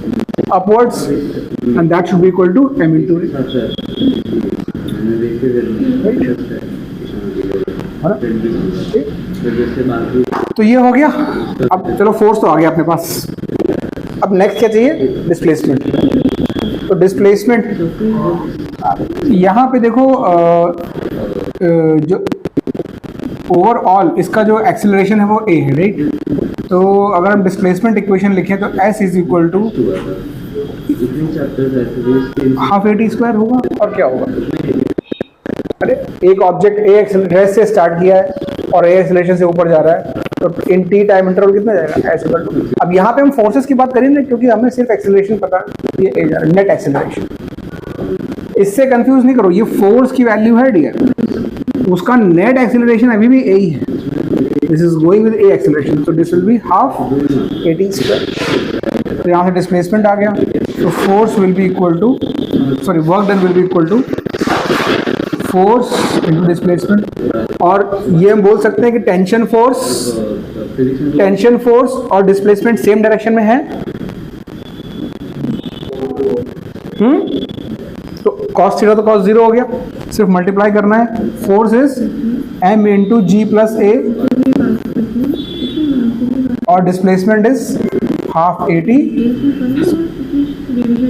upwards and that should be equal to m into तो ये हो गया. अब चलो फोर्स तो आ गया अपने पास. अब नेक्स्ट क्या चाहिए? डिस्प्लेसमेंट. तो डिस्प्लेसमेंट यहाँ पे देखो, जो ओवरऑल इसका जो एक्सेलरेशन है वो a है, राइट? तो अगर हम डिस्प्लेसमेंट इक्वेशन लिखें तो s इज इक्वल टू कितने चैप्टर्स ऐसे हाफ ए टी स्क्वायर होगा और क्या होगा। अरे एक ऑब्जेक्ट ए रेस्ट से स्टार्ट किया है और ए एक्सेलरेशन से ऊपर जा रहा है, तो इन टी टाइम इंटरवल कितना जाएगा एस इक्वल टू। अब यहाँ पे हम फोर्सेस की बात करेंगे क्योंकि हमें सिर्फ एक्सेलरेशन पता है, ये ए जा रहा है, नेट एक्सेलरेशन। इससे कंफ्यूज नहीं करो, ये फोर्स की वैल्यू है डियर, उसका नेट एक्सेलरेशन अभी भी ए ही है। This is going with A acceleration, so this will be half at square। तो यहाँ से डिस्प्लेसमेंट आ गया, तो force will be equal to, sorry work done will be equal to force into displacement. और ये हम बोल सकते हैं कि टेंशन फोर्स और डिस्प्लेसमेंट सेम डायरेक्शन में है। तो cos थीटा तो cos जीरो हो गया, सिर्फ मल्टीप्लाई करना है। Force is m into G plus A और displacement is half A T.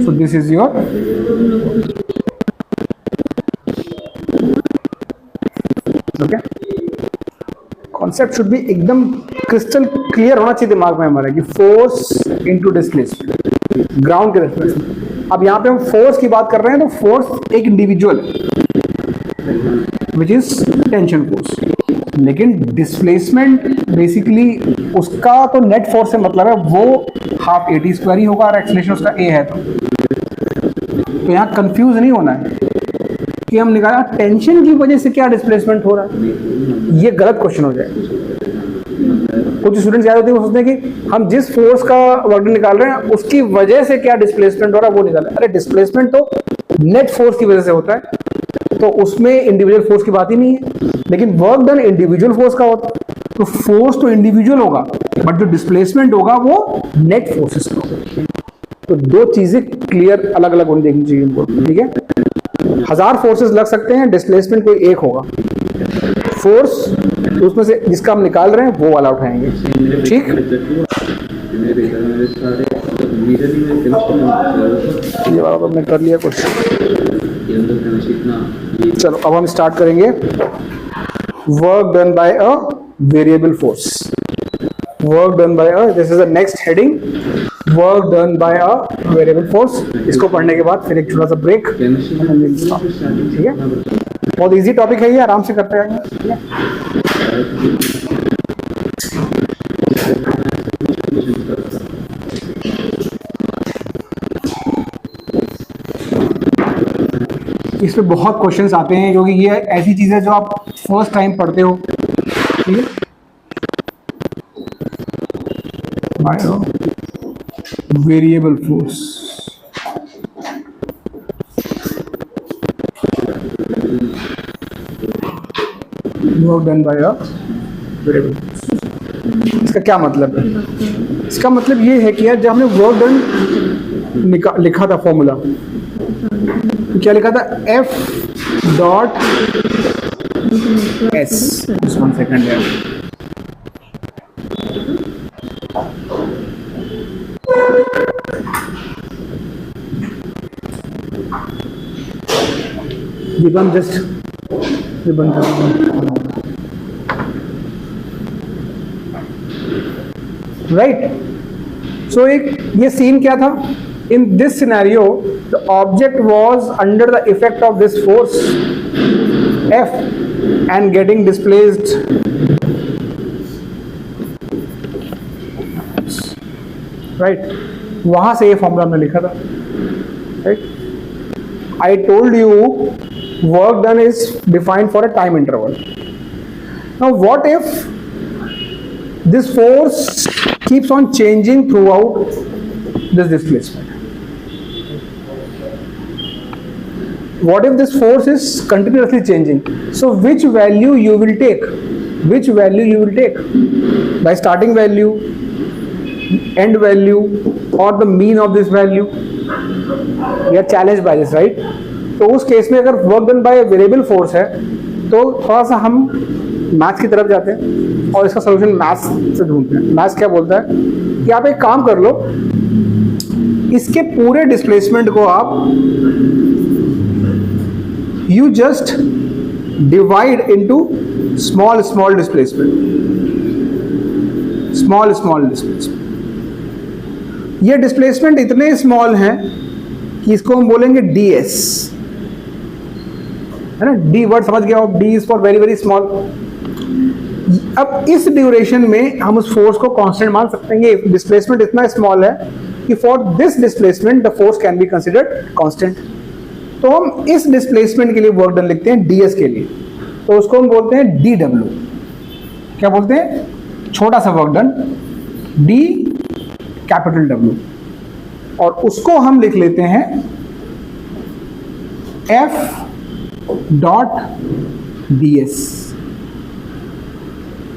So this is your okay. Concept should be एकदम क्रिस्टल क्लियर होना चाहिए दिमाग में हमारे कि फोर्स इनटू डिस्प्लेसमेंट ग्राउंड के रेफरेंस में। अब यहाँ पे हम फोर्स की बात कर रहे हैं, तो फोर्स एक individual which is tension force, लेकिन डिस्प्लेसमेंट बेसिकली उसका तो नेट फोर्स से मतलब है, वो हाफ ए टी स्क्वायर ही होगा और एक्सेलरेशन उसका ए है। तो यहाँ कंफ्यूज नहीं होना है कि हम निकाला टेंशन की वजह से क्या डिस्प्लेसमेंट हो रहा है, ये गलत क्वेश्चन हो जाएगा। कुछ स्टूडेंट्स याद होते हैं, वो सोचते हैं कि हम जिस फोर्स का वर्क निकाल रहे हैं उसकी वजह से क्या डिस्प्लेसमेंट हो रहा है वो निकाल रहे हैं। अरे डिस्प्लेसमेंट तो नेट फोर्स की वजह से होता है, तो उसमें इंडिविजुअल फोर्स की बात ही नहीं है। लेकिन वर्क डन इंडिविजुअल फोर्स का होता है, तो फोर्स तो इंडिविजुअल होगा बट जो डिस्प्लेसमेंट होगा वो नेट फोर्सेस का होगा। तो दो चीजें क्लियर अलग अलग होनी देखनी चाहिए इनको, ठीक है। 1000 फोर्सेस लग सकते हैं, डिस्प्लेसमेंट कोई एक होगा। फोर्स तो उसमें से जिसका हम निकाल रहे हैं वो वाला उठाएंगे, ठीक। ये वाला तो हमने कर लिया क्वेश्चन। चलो अब हम स्टार्ट करेंगे work done bye a variable force. Work done bye a, this is the next heading, work done bye a variable force. इसको पढ़ने के बाद फिर एक छोटा सा ब्रेक, ठीक है। बहुत इजी टॉपिक है ये, आराम से करते रहेंगे, ठीक है। इस पे बहुत क्वेश्चंस आते हैं क्योंकि ये ऐसी चीज है जो आप फर्स्ट टाइम पढ़ते हो, ठीक है। Variable force, work done bye अ वेरिएबल फोर्स। इसका क्या मतलब है? इसका मतलब ये है कि यार जब हमने वर्क डन लिखा था फॉर्मूला, तो क्या लिखा था? F dot S। 1 सेकंड यार, हम जस्ट राइट। सो एक ये सीन क्या था? In this scenario, the object was under the effect of this force F and getting displaced right। वहां से ये फॉर्मूला हमने लिखा था, right। I told you work done is defined for a time interval. Now what if this force keeps on changing throughout this displacement? What if this force is continuously changing? So which value you will take? Which value you will take? By starting value, end value, or the mean of this value? We are challenged by this, right? तो उस case में अगर work done by variable force है तो थोड़ा सा हम maths की तरफ जाते हैं और इसका सोल्यूशन मैथ्स से ढूंढते हैं। मैथ्स क्या बोलता है कि आप एक काम कर लो, इसके पूरे डिस्प्लेसमेंट को आप you just divide into small displacement, small displacement। ये डिस्प्लेसमेंट इतने स्मॉल हैं कि इसको हम बोलेंगे ds, है ना, d वर्ड समझ गया हो, d is for very very small. अब इस ड्यूरेशन में हम उस फोर्स को कांस्टेंट मान सकते हैं, डिस्प्लेसमेंट इतना स्मॉल है कि for this displacement the force can be considered constant. तो हम इस डिस्प्लेसमेंट के लिए वर्क डन लिखते हैं ds के लिए, तो उसको हम बोलते हैं dw। क्या बोलते हैं? छोटा सा work done, d capital W, और उसको हम लिख लेते हैं F डॉट ds।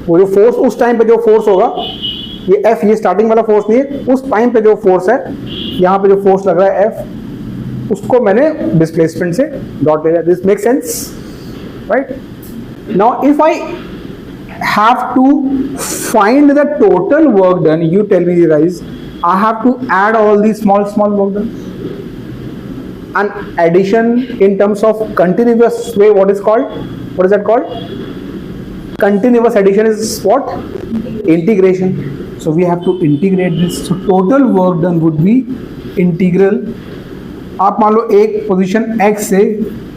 वो जो फोर्स उस टाइम पे जो फोर्स होगा, ये F, ये स्टार्टिंग वाला फोर्स नहीं है, उस टाइम पे जो फोर्स है, यहाँ पे जो फोर्स लग रहा है F, उसको मैंने डिस्प्लेसमेंट से डॉट ले लिया। This make sense, right? Now if I have to find the total work done, you tell me guys, I have to add all these small work done. And addition in terms of continuous way, what is that called? Continuous addition is what? Integration. So we have to integrate this. So total work done would be integral. आप मान लो एक position x से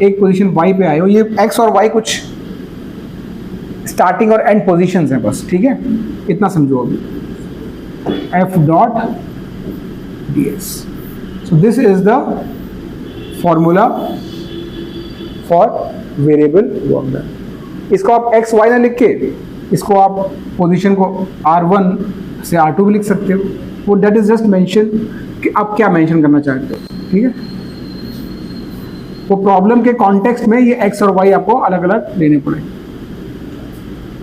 एक position y पे आए हो, ये x और y कुछ स्टार्टिंग और एंड पोजीशंस हैं बस, ठीक है? इतना समझो अभी। F dot ds. So this is the formula for variable work done. इसको आप x y ना लिख के, इसको आप पोजीशन को r1 से r2 भी लिख सकते हो। वो दैट इज जस्ट मेंशन कि आप क्या मेंशन करना चाहते हो, ठीक है? वो प्रॉब्लम के कॉन्टेक्स्ट में ये x और y आपको अलग अलग लेने पड़ेंगे।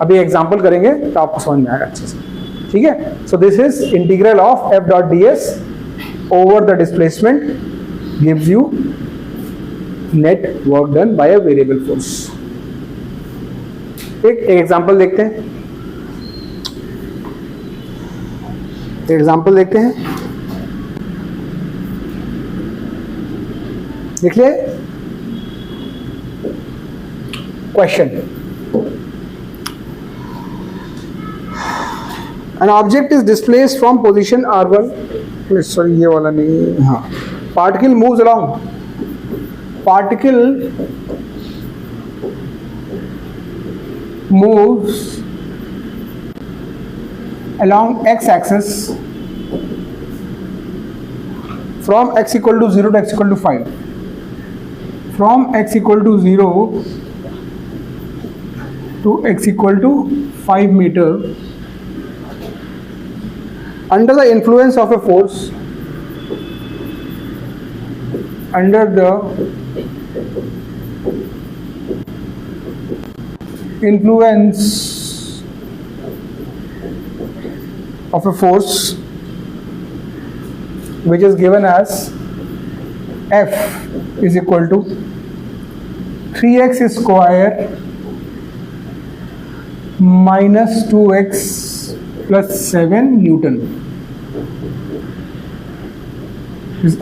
अभी एग्जांपल करेंगे तो आपको समझ में आएगा अच्छे से, ठीक है? So this is integral of f dot ds over the displacement gives you net work done bye a variable force. एक एग्जांपल देखते हैं, देख लिए question. An object is displaced from position r1, sorry ये वाला नहीं, हाँ, particle moves along, particle moves along x-axis from x equal to 0 to x equal to 5, from x equal to 0 to x equal to 5 meter under the influence of a force, under the influence of a force which is given as F is equal to 3x square minus 2x plus 7 Newton.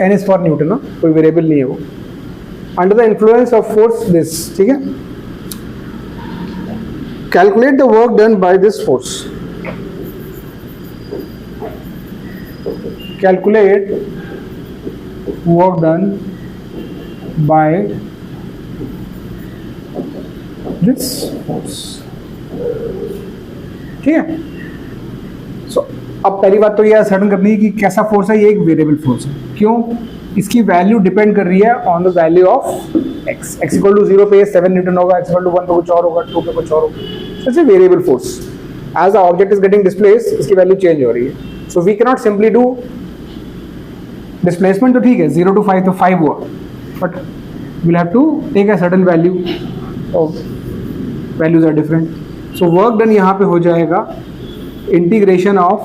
N is for Newton, ना, कोई variable नहीं है वो। Under the influence of force this, ठीक है? Calculate the work done by this force. Calculate work done by this force, ठीक है? सो अब पहली बात तो ये सर्टन करनी है कि कैसा फोर्स है, ये एक वेरिएबल फोर्स है। क्यों? इसकी वैल्यू डिपेंड कर रही है on the value of x। x equal to 0 पे 7 न्यूटन होगा, x इक्वल टू 1 पे कुछ और होगा, 2 पे कुछ और होगा। It's a variable force. As the object is getting displaced, इसकी वैल्यू चेंज हो रही है। So we can not simply do displacement, तो ठीक है 0 to 5 तो 5 हुआ, but we will have to take a certain value, और values are different. So work done यहाँ पे हो जाएगा integration of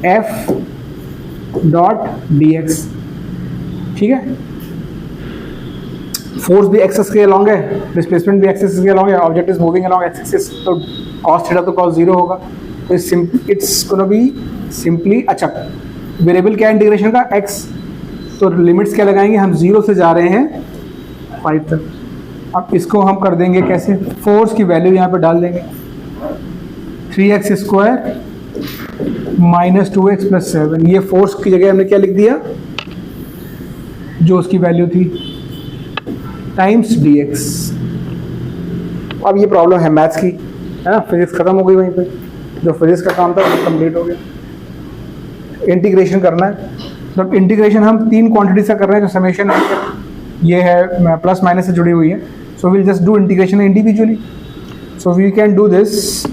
f dot dx, ठीक है? फोर्स भी एक्सेस के अलॉन्ग है, डिस्प्लेसमेंट भी एक्सेस के अलॉन्ग है, object is moving along axis, तो cos थीटा तो cos 0 होगा। तो इट्स गोना बी सिंपली, अच्छा वेरिएबल क्या है इंटीग्रेशन का? x, तो लिमिट्स क्या लगाएंगे हम? 0 से जा रहे हैं 5 तक। अब इसको हम कर देंगे कैसे? फोर्स की वैल्यू यहाँ पे डाल देंगे, 3x square minus 2x plus 7। ये फोर्स की जगह हमने क्या लिख दिया? जो उसकी वैल्यू थी टाइम्स dx। अब ये प्रॉब्लम है मैथ्स की, है ना, फिजिक्स खत्म हो गई वहीं पे, जो फिजिक्स का काम था वो कंप्लीट हो गया। इंटीग्रेशन करना है, तो इंटीग्रेशन हम तीन क्वांटिटी से कर रहे हैं, जो समेशन है ये है प्लस माइनस से जुड़ी हुई है, so will just do integration individually. So we can do this,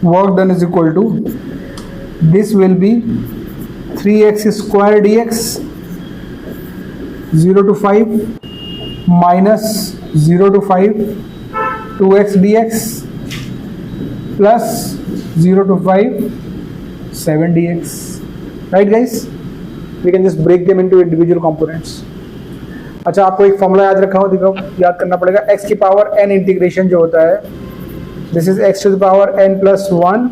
work done is equal to this will be 3x square dx 0 to 5 minus 0 to 5 2x dx plus 0 to 5 7 dx, right guys? We can just break them into individual components. अच्छा, आपको एक formula याद रखा हो, दिखाओ, याद करना पड़ेगा। x की पावर n इंटीग्रेशन जो होता है, this is x to the power n plus 1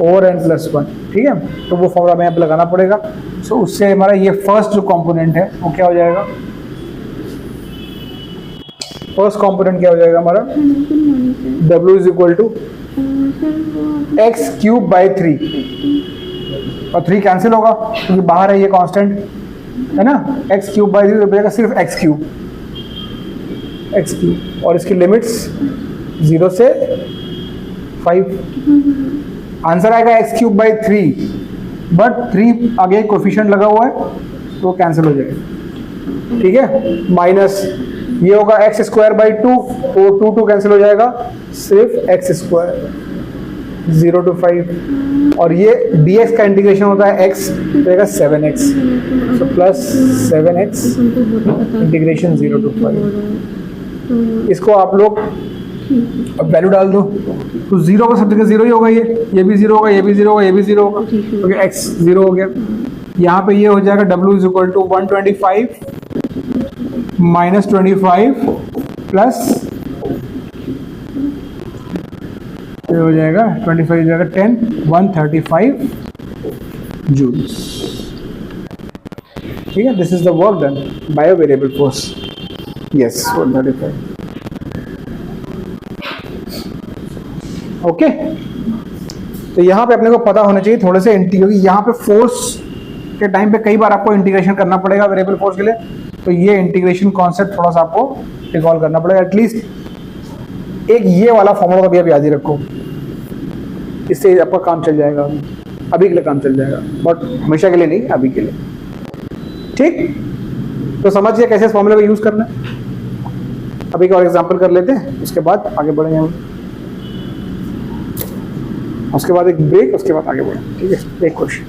over n plus 1, ठीक है। तो वो फॉर्मूला में यहाँ पे लगाना पड़ेगा। सो उससे हमारा ये फर्स्ट जो कंपोनेंट है वो क्या हो जाएगा, फर्स्ट कंपोनेंट क्या हो जाएगा हमारा, w is equal to X cube by 3, और 3 कैंसिल होगा क्योंकि बाहर है ये कांस्टेंट, है ना। एक्स क्यूब बाई 3 बचेगा सिर्फ एक्स क्यूब, और इसकी लिमिट्स 0 से 5। आंसर आएगा एक्स क्यूब बाई 3, बट 3 आगे कोफिशिएंट लगा हुआ है तो कैंसिल हो जाएगा, ठीक है। माइनस ये होगा एक्स स्क्वायर बाई 2, तो 2 कैंसिल हो जाएगा, सिर्फ एक्स स्क्वायर 0 to 5, और ये dx का इंटीग्रेशन होता है x, तो रहेगा 7x, so plus 7x integration 0 to 5। इसको आप लोग अब वैल्यू डाल दो, तो 0 का सब जगह 0 ही होगा, ये भी 0 होगा, ये भी 0 होगा, ये भी 0 होगा, क्योंकि x 0 हो गया। यहाँ पे ये हो जाएगा w is equal to 125 minus 25 plus ये हो जाएगा 25 हो जाएगा 10, 135 जूल्स, ठीक है। This is the work done bye a variable force, yes 135, okay. तो यहाँ पे अपने को पता होना चाहिए थोड़े से क्योंकि यहाँ पे फोर्स के टाइम पे कई बार आपको इंटीग्रेशन करना पड़ेगा वेरिएबल फोर्स के लिए, तो ये इंटीग्रेशन कॉन्सेप्ट थोड़ा सा आपको रिकॉल करना पड़ेगा। एटलीस्ट एक ये वाला फॉर्मूला तो भी आप याद ही रखो, इससे आपका काम चल जाएगा, अभी के लिए काम चल जाएगा, बट हमेशा के लिए नहीं, अभी के लिए, ठीक। तो समझिए कैसे इस फॉर्मूले को यूज करना है। अभी का और एग्जांपल कर लेते हैं, उसके बाद आगे बढ़ेंगे हम, उसके बाद एक ब्रेक, उसके बाद आगे बढ़ेंगे, ठीक है। एक question,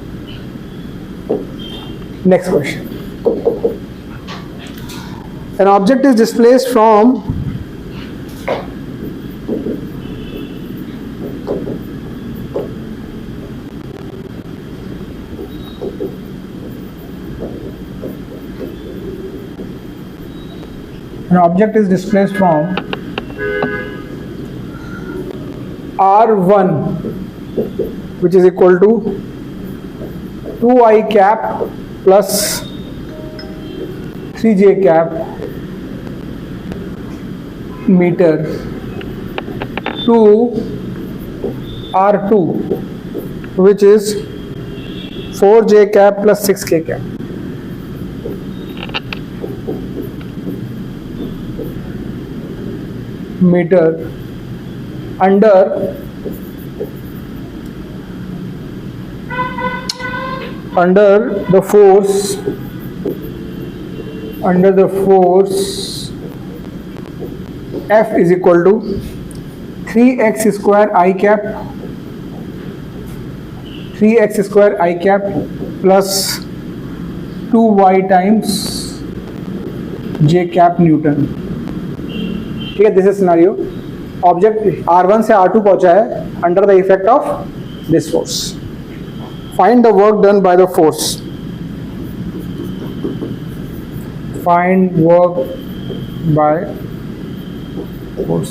next question, an object is displaced from R1 which is equal to 2i cap plus 3j cap meter to R2 which is 4j cap plus 6k cap. meter under the force F is equal to 3x square I cap plus 2y times j cap Newton, ठीक है। This is scenario, object R1 से R2 पहुंचा है under the effect of this force. Find the work done by the force, find work by force,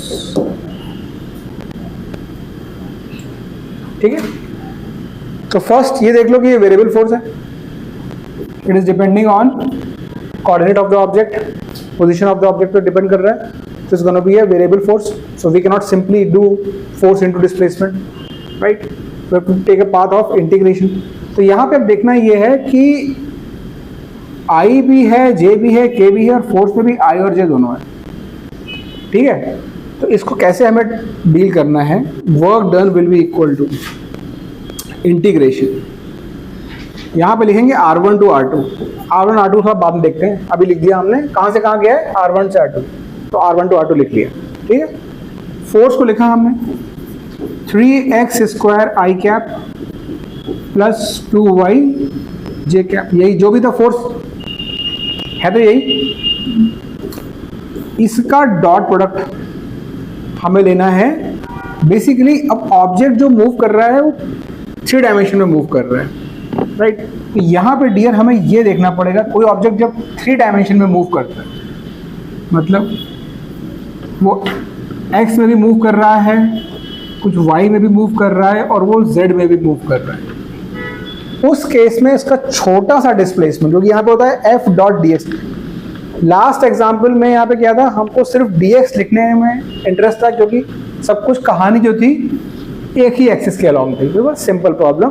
ठीक है। तो first ये देख लो कि ये वेरिएबल फोर्स है, it is depending on coordinate of the object, position of the object पे depend कर रहा है। So it's going to be a variable force, so we cannot simply do force into displacement, right? We have to take a path of integration. तो यहाँ पे अब देखना ये है कि आई भी है, जे भी है, के भी है और फोर्स में भी आई और जे दोनों है, ठीक है। तो इसको कैसे हमें डील करना है, work done will be equal to integration, यहाँ पे लिखेंगे R1 to R2, R1 R2 थोड़ा बाद में देखते हैं, अभी लिख दिया हमने, कहाँ से कहाँ गया है, R1 से R2, तो R1 टू R2 लिख लिया, ठीक है। फोर्स को लिखा हमने 3x स्क्वायर आई कैप प्लस 2y जे कैप, यही जो भी था फोर्स है, तो यही, इसका डॉट प्रोडक्ट हमें लेना है। बेसिकली अब ऑब्जेक्ट जो मूव कर रहा है वो 3 डायमेंशन में मूव कर रहा है, राइट। तो यहाँ पे डियर हमें ये देखना पड़ेगा, कोई ऑब्जेक्ट जब 3 डायमेंशन में मूव करता है, मतलब वो x में भी मूव कर रहा है, कुछ y में भी मूव कर रहा है और वो z में भी मूव कर रहा है, उस केस में इसका छोटा सा डिस्प्लेसमेंट जो कि यहाँ पे होता है f dot D x. Last example में यहाँ पे क्या था, हमको सिर्फ dx लिखने में इंटरेस्ट था क्योंकि सब कुछ कहानी जो थी एक ही एक्सिस के अलॉन्ग थी, बिल्कुल सिंपल प्रॉब्लम।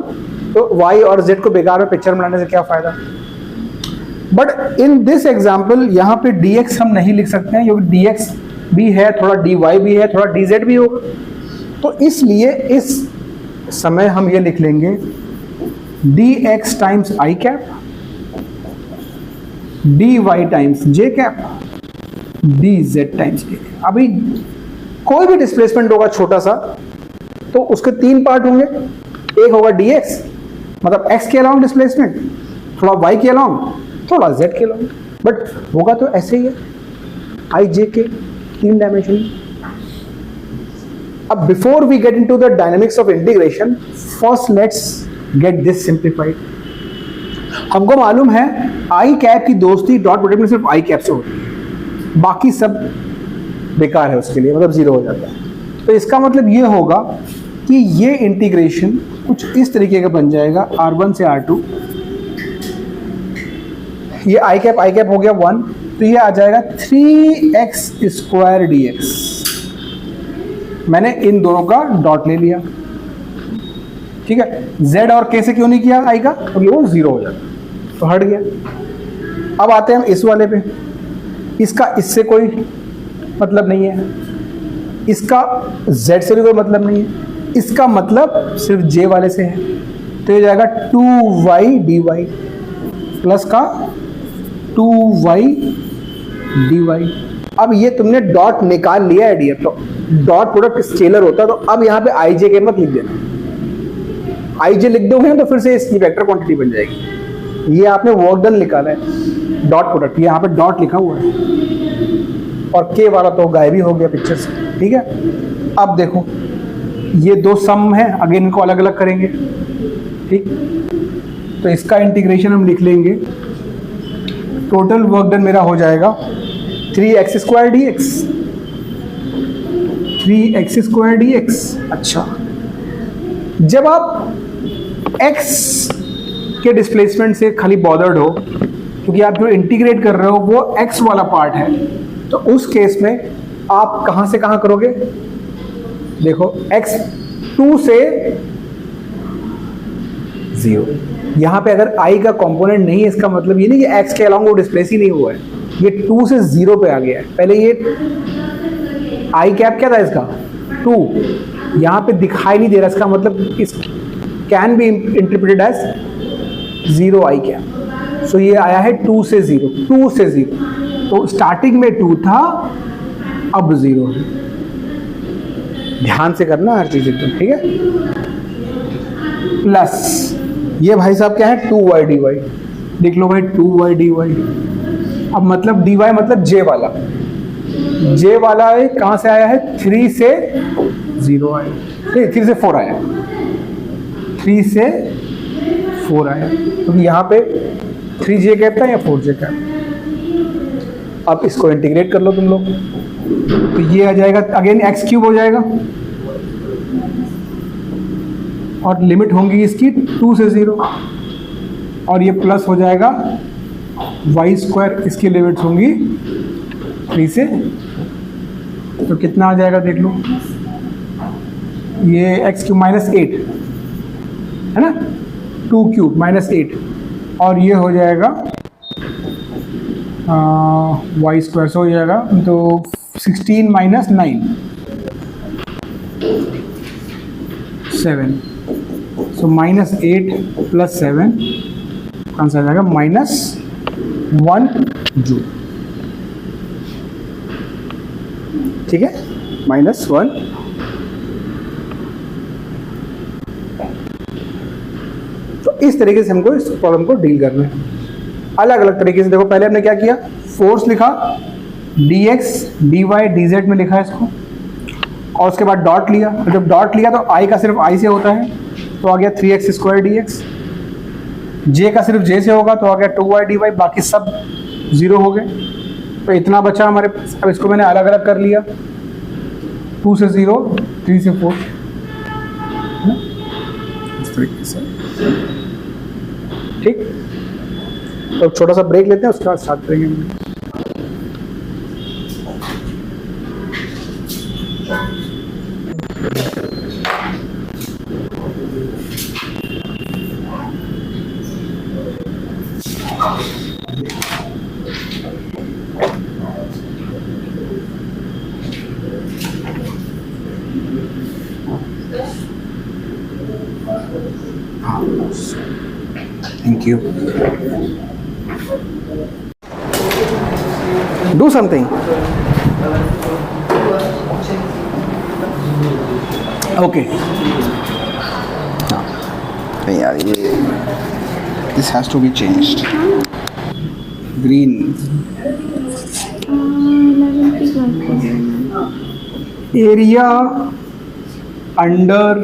तो y और z को बेकार में पिक्चर बनाने से क्या फायदा। बट इन दिस एग्जाम्पल यहाँ पे dx हम नहीं लिख सकते हैं क्योंकि dx भी है, थोड़ा dy भी है, थोड़ा dz भी होगा, तो इसलिए इस समय हम ये लिख लेंगे dx times I cap, dy times J cap, dz times के। अभी कोई भी डिस्प्लेसमेंट होगा छोटा सा तो उसके 3 पार्ट होंगे, एक होगा dx मतलब x के अलॉन्ग डिस्प्लेसमेंट, थोड़ा y के अलॉन्ग, थोड़ा z के अलॉन्ग, बट होगा तो ऐसे ही है i j के 3 डायमेंशन। अब before we get into the dynamics of integration, first let's get this simplified. हमको मालूम है आई कैप की दोस्ती डॉट प्रोडक्ट में सिर्फ आई कैप से होती है, बाकी सब बेकार है उसके लिए, मतलब 0 हो जाता है। तो इसका मतलब ये होगा कि ये इंटीग्रेशन कुछ इस तरीके का बन जाएगा, R1 से R2, ये आई कैप हो गया 1, तो ये आ जाएगा 3x स्क्वायर dx। मैंने इन दोनों का डॉट ले लिया, ठीक है। z और k से क्यों नहीं किया आई का, क्योंकि वो 0 हो जाता, तो हट गया। अब आते हैं हम इस वाले पे, इसका इससे कोई मतलब नहीं है, इसका z से भी कोई मतलब नहीं है, इसका मतलब सिर्फ j वाले से है, तो ये जाएगा 2y dy प्लस का 2y dy। अब ये तुमने डॉट निकाल लिया है डियर, तो डॉट प्रोडक्ट स्केलर होता है, तो अब यहाँ पे आई जे के मत लिख देना, आई जे लिख दोगे तो फिर से इसकी वेक्टर क्वांटिटी बन जाएगी। ये आपने वर्क डन निकाला है डॉट प्रोडक्ट, यहाँ पे डॉट लिखा हुआ है और के वाला तो गायब ही हो गया पिक्चर से, ठीक है। अब देखो ये 2 सम है, अगेन इनको अलग अलग करेंगे, ठीक। तो इसका इंटीग्रेशन हम लिख लेंगे, टोटल वर्क डन मेरा हो जाएगा 3x square dx, 3x square dx। अच्छा, जब आप x के डिस्प्लेसमेंट से खाली बॉदर्ड हो, क्योंकि आप जो इंटीग्रेट कर रहे हो वो x वाला पार्ट है, तो उस केस में आप कहां से कहां करोगे, देखो x 2 से 0, यहाँ पे अगर i का कंपोनेंट नहीं है, इसका मतलब ये नहीं कि x के अलॉन्ग वो डिस्प्लेस ही नहीं हुआ है, ये 2 से 0 पे आ गया है। पहले ये i कैप क्या था इसका 2, यहाँ पे दिखाई नहीं दे रहा, इसका मतलब इस can be interpreted as 0 i cap. So ये आया है 2 से 0, 2 से 0, तो स्टार्टिंग में 2 था, अब 0 है। ध्यान से करना हर चीज एकदम, ठीक है। प्लस ये भाई साहब क्या है 2y dy, लिख लो भाई 2y dy। अब मतलब dy मतलब j वाला, j वाला है कहां से आया है, 3 से 0 आया, नहीं 3 से 4 आया, 3 से 4 आया, क्योंकि यहाँ पे 3j कैप था या 4j कैप। अब इसको इंटीग्रेट कर लो तुम लोग, तो ये आ जाएगा अगेन x क्यूब हो जाएगा और लिमिट होंगी इसकी 2 से 0, और ये प्लस हो जाएगा y स्क्वायर, इसकी लिमिट्स होंगी 3 से, तो कितना आ जाएगा देख लो, ये x क्यूब माइनस 8 है ना, 2 क्यूब माइनस 8, और ये हो जाएगा वाई स्क्वायर से हो जाएगा, तो 16 minus 9 7, so minus 8 plus 7 answer आ जाएगा -1 जूल। ठीक है, -1। तो इस तरीके से हमको इस प्रॉब्लम को डील करना है, अलग अलग तरीके से। देखो पहले हमने क्या किया, फोर्स लिखा, dx dy dz में लिखा है इसको, और उसके बाद डॉट लिया। जब डॉट लिया तो i का सिर्फ i से होता है, तो आ गया 3x² dx। j का सिर्फ j से होगा, तो आ गया 2y dy, बाकी सब 0 हो गए। तो इतना बचा हमारे पास। अब इसको मैंने अलग अलग कर लिया, 2 से 0, 3 से 4, इस तरीके से। ठीक, तो छोटा सा ब्रेक लेते हैं, उसके बाद स्टार्ट करेंगे। Thank you. Do something. Okay. नहीं यार, ये this has to be changed. Green. 11th की क्लास कर रही हूँ। Area under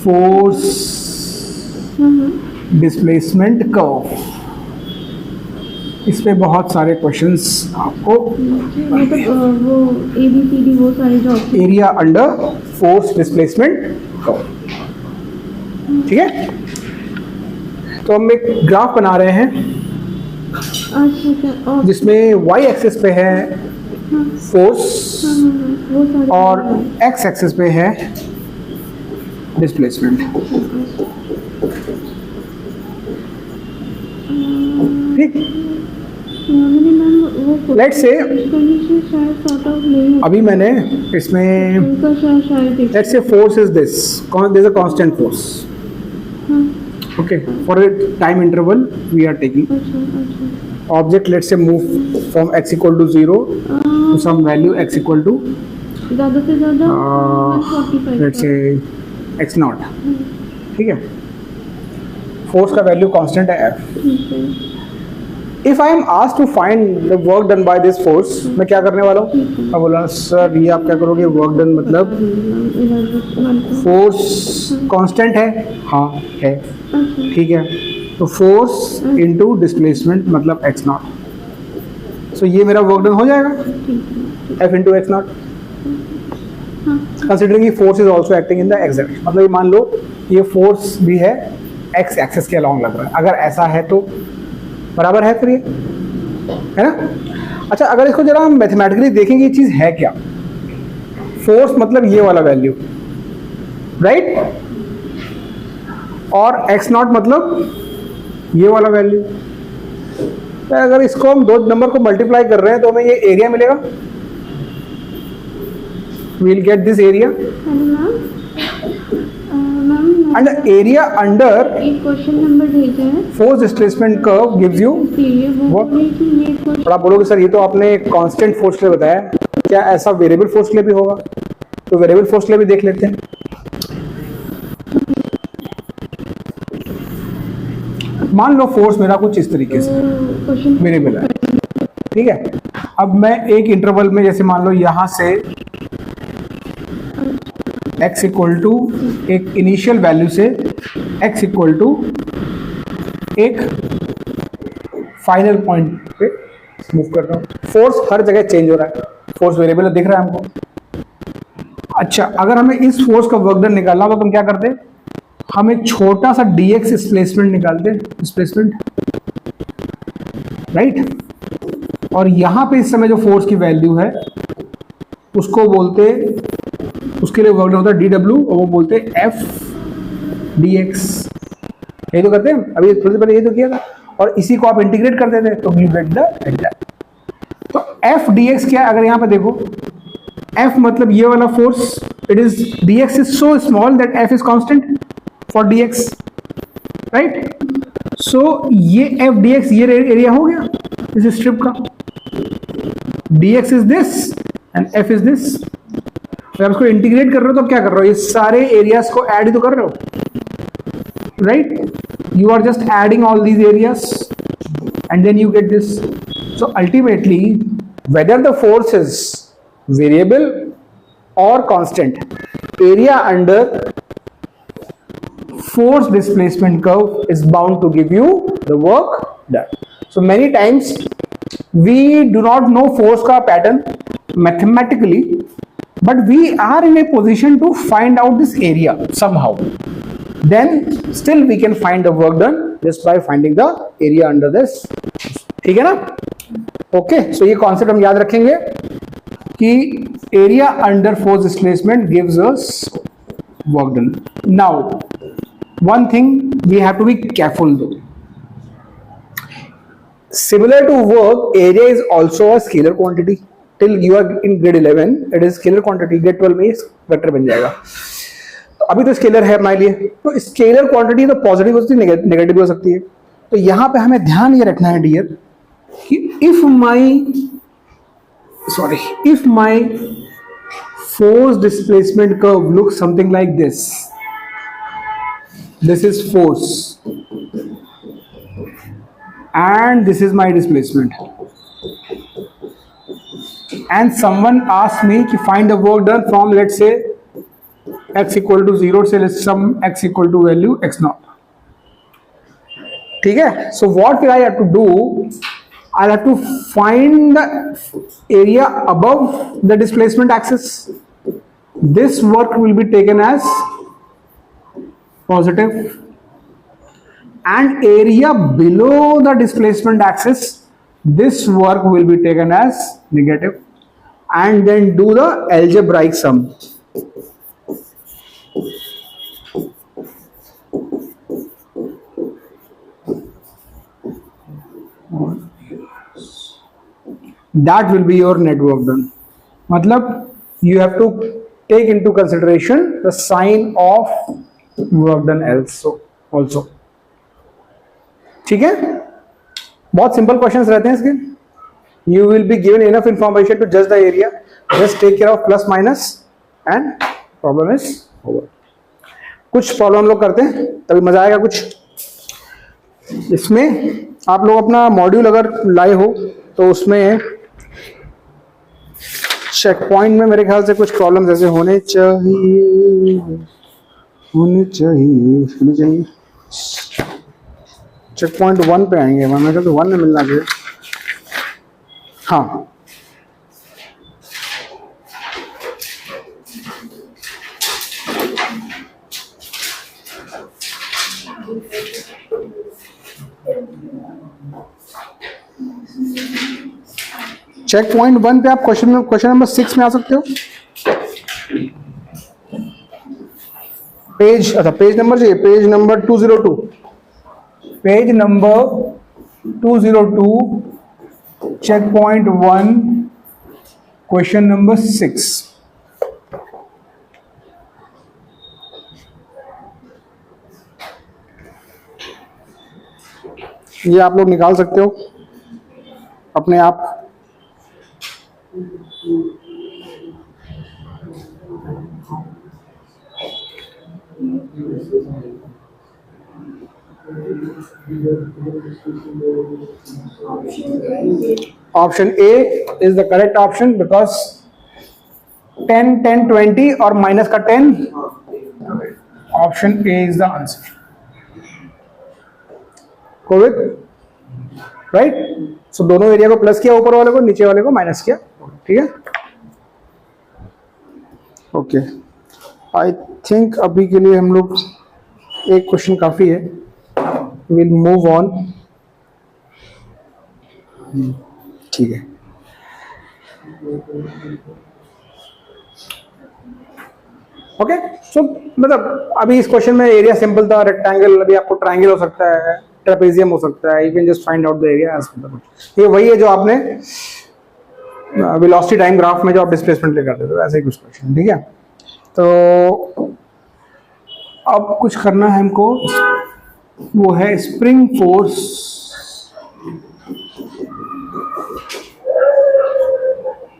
force displacement curve। इस पे बहुत सारे क्वेश्चंस आपको, मतलब वो ABCD वो सारे जो option- area under force displacement curve. ठीक है, तो हम एक ग्राफ बना रहे हैं अच्छा और जिसमें y एक्सिस पे है फोर्स वो सारे और x एक्सिस पे है डिस्प्लेसमेंट। ठीक, मैम वो लेट्स से कंडीशन शायद सॉर्ट आउट नहीं है अभी मैंने इसमें उनका शायद let's say force is this, there is a constant force. Okay, for a time interval we are taking अच्छा object, let's say move from x equal to 0 to some value x equal to ज़्यादा से ज़्यादा 145 let's say x not. ठीक है, force का value constant है f। If I am asked to find the work done by this force, मैं क्या करने वाला हूँ, मैं बोला सर ये आप क्या करोगे, वर्क डन मतलब फोर्स कांस्टेंट है, हाँ है, ठीक है, तो फोर्स इनटू डिस्प्लेसमेंट मतलब x नॉट। सो ये मेरा वर्क डन हो जाएगा, f into X naught, considering कि force is also acting in the X direction. मतलब ये मान लो ये फोर्स भी है x एक्सिस के अलॉन्ग लग रहा है, अगर ऐसा है तो बराबर है फिर ये, है ना। अच्छा, अगर इसको जरा हम मैथमेटिकली देखेंगे ये चीज़ है क्या, फोर्स मतलब ये वाला वैल्यू, राइट, और x नॉट मतलब ये वाला वैल्यू। तो अगर इसको हम दो नंबर को मल्टीप्लाई कर रहे हैं तो हमें ये एरिया मिलेगा, we'll get this area and the area under एक क्वेश्चन नंबर भेजा है force displacement curve gives you इसलिए वो What? बोले कि ये क्वेश्चन और आप बोलोगे सर ये तो आपने कांस्टेंट फोर्स के लिए बताया, क्या ऐसा वेरिएबल फोर्स के लिए भी होगा, तो वेरिएबल फोर्स के लिए भी देख लेते हैं। मान लो फोर्स मेरा कुछ इस तरीके से क्वेश्चन वेरिएबल है, ठीक है। अब मैं एक इंटरवल में जैसे मान लो यहाँ से x इक्वल टू एक इनिशियल वैल्यू से x इक्वल टू एक फाइनल पॉइंट पे मूव कर रहा हूँ। फोर्स हर जगह चेंज हो रहा है, फोर्स वेरिएबल दिख रहा है हमको। अच्छा, अगर हमें इस फोर्स का वर्क डन निकालना हो तो हम क्या करते, हम एक छोटा सा dx डिस्प्लेसमेंट निकालते, डिस्प्लेसमेंट, राइट। और यहाँ पे इस समय जो फोर्स की वैल्यू है उसको बोलते, उसके लिए वर्क डन होता है dw और वो बोलते हैं f dx। यही तो करते हैं, अभी थोड़ी देर पहले यही तो किया था। और इसी को आप इंटीग्रेट कर देते तो यू गेट द एग्जैक्ट। तो एफ डी एक्स क्या है, अगर यहां पे देखो एफ मतलब ये वाला force, it is D X is so small that F is constant for D X, right. So ये एफ डी एक्स ये एरिया हो गया इस स्ट्रिप का, D X is this and F is this. आप इसको इंटीग्रेट कर रहे हो तो क्या कर रहे हो, ये सारे एरियाज को ऐड ही तो कर रहे हो, right? You are just adding all these areas and then you get this. So ultimately, whether the force is variable or constant, area under force displacement curve is bound to give you the work done. So many times we do not know force ka pattern mathematically, but we are in a position to find out this area somehow. Then still we can find the work done just by finding the area under this. ठीक है ना? Okay, so ये concept हम याद रखेंगे कि area under force displacement gives us work done. Now, one thing we have to be careful though. Similar to work, area is also a scalar quantity. Till you are in grade 11, it is scalar quantity. Grade 12 में इस vector बन जाएगा। अभी तो scalar है हमारे लिए, तो स्केलर क्वांटिटी तो पॉजिटिव हो सकती है, नेगेटिव हो सकती है। तो यहां पे हमें ध्यान ये रखना है डियर कि if my force displacement curve look something like this is force and this is my displacement, and someone asked me कि find the work done from let's say x equal to 0 से some x equal to value x naught, ठीक है। So what will I have to do? I'll have to find the area above the displacement axis. This work will be taken as positive, and area below the displacement axis, this work will be taken as negative, and then do the algebraic sum. That will be your net work done. मतलब you have to take into consideration the sign of work done also. ठीक है, बहुत simple questions रहते हैं इसके। You will be given enough information to judge the area. Just take care of plus minus and problem is over. कुछ problem लोग करते हैं तभी मजा आएगा। कुछ इसमें आप लोग अपना मॉड्यूल अगर लाए हो तो उसमें चेक पॉइंट में मेरे ख्याल से कुछ प्रॉब्लम ऐसे होने चाहिए। चेक पॉइंट 1 पे आएंगे, मेरे ख्याल से 1 में मिलना चाहिए। हाँ, चेक पॉइंट 1 पे आप क्वेश्चन नंबर 6 में आ सकते हो। पेज नंबर चाहिए, page number 202, page number 202, checkpoint 1, question number 6। ये आप लोग निकाल सकते हो अपने आप। Option A is the correct option because 10, 10, 20 और माइनस का 10, option A is the answer. कोविड राइट। सो दोनों एरिया को प्लस किया, ऊपर वाले को, नीचे वाले को माइनस किया, ठीक है। ओके, आई थिंक अभी के लिए हम लोग एक क्वेश्चन काफी है, विल मूव ऑन, ठीक है। ओके, सो मतलब अभी इस क्वेश्चन में एरिया सिंपल था, रेक्टेंगल, अभी आपको ट्रायंगल हो सकता है, ट्रेपेजियम हो सकता है, you can just find out the area as per the. ये वही है जो आपने वेलोसिटी टाइम ग्राफ में जो आप डिस्प्लेसमेंट ले करते थे, ऐसे ही कुछ क्वेश्चन, ठीक है। तो अब कुछ करना है हमको, वो है स्प्रिंग फोर्स।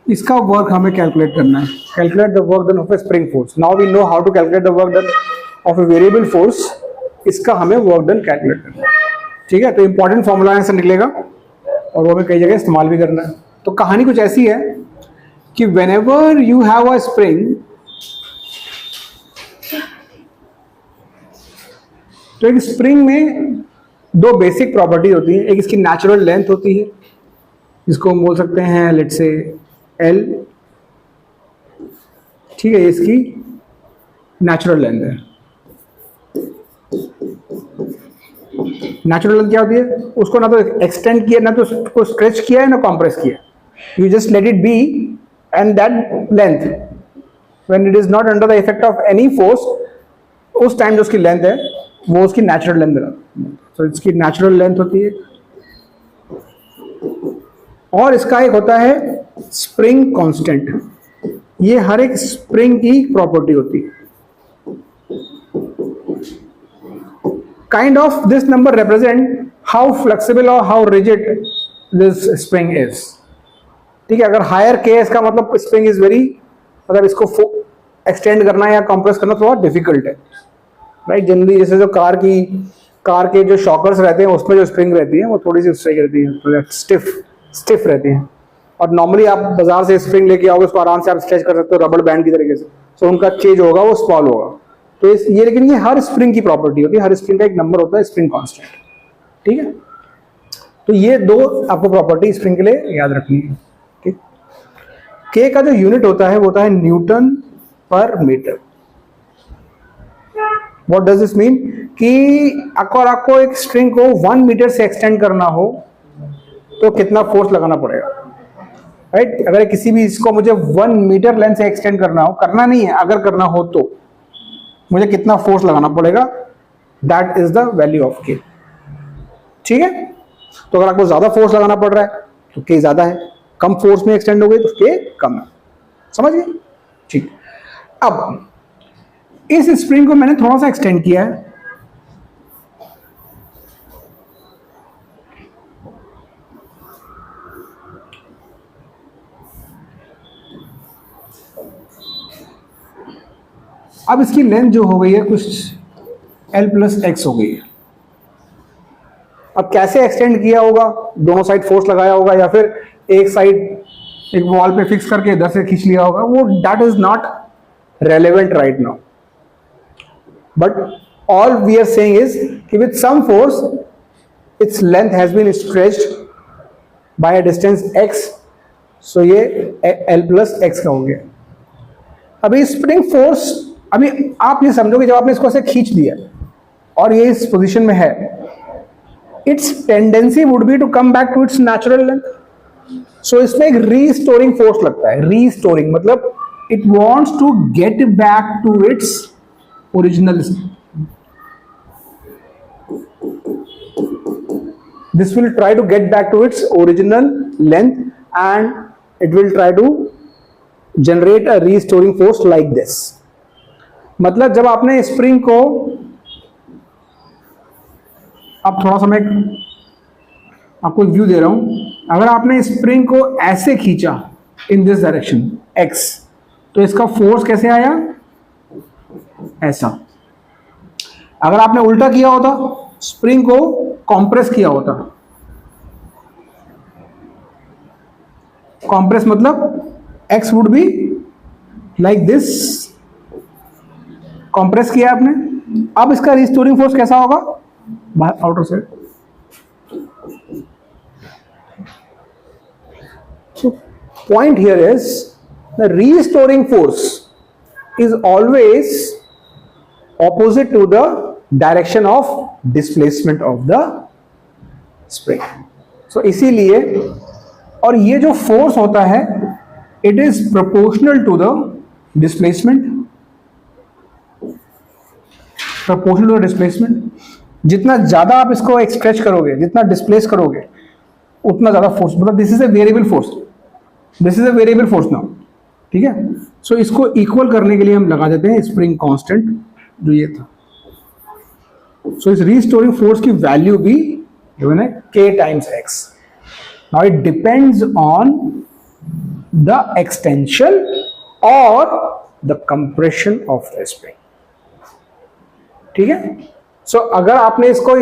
इसका वर्क हमें कैलकुलेट करना है, calculate the work done of a spring force. Now we know how to calculate the work done of a variable force, इसका हमें वर्क डन कैलकुलेट करना है, ठीक है। तो इंपॉर्टेंट फॉर्मूला यहाँ से निकलेगा और वो हमें कई जगह इस्तेमाल भी करना है। तो कहानी कुछ ऐसी है कि whenever you have a spring, तो एक स्प्रिंग में दो बेसिक प्रॉपर्टी होती है। एक इसकी नेचुरल लेंथ होती है, जिसको हम बोल सकते हैं लेट्स से एल, ठीक है, इसकी नेचुरल लेंथ है। नेचुरल लेंथ क्या होती है? उसको ना तो एक्सटेंड किया, ना तो उसको स्ट्रेच किया है, ना कॉम्प्रेस किया, you just let it be and that length when it is not under the effect of any force, उस टाइम जो उसकी लेंथ है वो उसकी नेचुरल लेंथ है। तो इसकी नेचुरल लेंथ होती है। और इसका एक होता है स्प्रिंग कांस्टेंट, ये हर एक स्प्रिंग की प्रॉपर्टी होती है। Kind of this number represent how flexible और how rigid this spring is, ठीक है। अगर हायर के इसका मतलब स्प्रिंग इज वेरी, मतलब इसको एक्सटेंड करना या कंप्रेस करना थोड़ा डिफिकल्ट है, राइट। जनरली जैसे जो कार के जो शॉकर्स रहते हैं उसमें जो स्प्रिंग रहती है वो थोड़ी सी स्ट्राइक रहती है, स्टिफ रहती है। और नॉर्मली आप बाजार से स्प्रिंग लेके आओगे, उसको आराम से आप स्ट्रेच कर सकते हो रबड़ बैंड की तरीके से, तो उनका चेंज होगा, वो स्पॉल होगा। तो ये लेकिन ये हर स्प्रिंग की प्रॉपर्टी होती है, हर स्प्रिंग का एक नंबर होता है स्प्रिंग कांस्टेंट, ठीक है। तो ये दो आपको प्रॉपर्टी स्प्रिंग के लिए याद रखनी है, ठीक। के का जो यूनिट होता है वो होता है newton per metre. What does this mean कि अगर आपको एक स्ट्रिंग को 1 मीटर से एक्सटेंड करना हो तो कितना फोर्स लगाना पड़ेगा, राइट। अगर किसी भी इसको मुझे 1 मीटर लेंथ से एक्सटेंड करना हो, करना नहीं है, अगर करना हो तो मुझे कितना फोर्स लगाना पड़ेगा, that is the value of के, ठीक है। तो अगर आपको ज्यादा फोर्स लगाना पड़ रहा है तो के ज्यादा है, कम फोर्स में एक्सटेंड हो गई तो के कम है, समझ गए, ठीक। अब इस स्प्रिंग को मैंने थोड़ा सा एक्सटेंड किया है, अब इसकी लेंथ जो हो गई है कुछ L+X हो गई है। अब कैसे एक्सटेंड किया होगा, दोनों साइड फोर्स लगाया होगा या फिर एक साइड एक वॉल पे फिक्स करके इधर से खींच लिया होगा, वो that is not relevant right now. But all we are saying is कि with some force its length has been stretched by a distance x, सो ये L+X का हो गया। अभी स्प्रिंग फोर्स, अभी आप ये समझो कि जब आपने इसको ऐसे खींच दिया और ये इस पोजीशन में है, its tendency would be to come back to its natural length. So इसमें एक रीस्टोरिंग फोर्स लगता है। रीस्टोरिंग मतलब it wants to get back to its original, this will try to get back to its original length and it will try to generate a restoring force like this। मतलब जब आपने spring को, अब थोड़ा सा मैं आपको व्यू दे रहा हूं, अगर आपने स्प्रिंग को ऐसे खींचा इन दिस डायरेक्शन x, तो इसका फोर्स कैसे आया, ऐसा। अगर आपने उल्टा किया होता, स्प्रिंग को कॉम्प्रेस किया होता, कॉम्प्रेस मतलब x would be like this, compress किया आपने। अब इसका रिस्टोरिंग फोर्स कैसा होगा, outer side. So point here is the restoring force is always opposite to the direction of displacement of the spring। So इसीलिए, और ये जो फोर्स होता है it is proportional to the displacement, proportional to the displacement। जितना ज्यादा आप इसको स्ट्रेच करोगे, जितना डिस्प्लेस करोगे, उतना ज्यादा फोर्स, मतलब this is a variable force, this is a variable force now, ठीक है। सो इसको इक्वल करने के लिए हम लगा देते हैं स्प्रिंग कांस्टेंट जो ये था। सो इस रीस्टोरिंग फोर्स की वैल्यू भी गिवन है k times x। Now it depends on the extension और the compression of the spring, ठीक है। सो अगर आपने इसको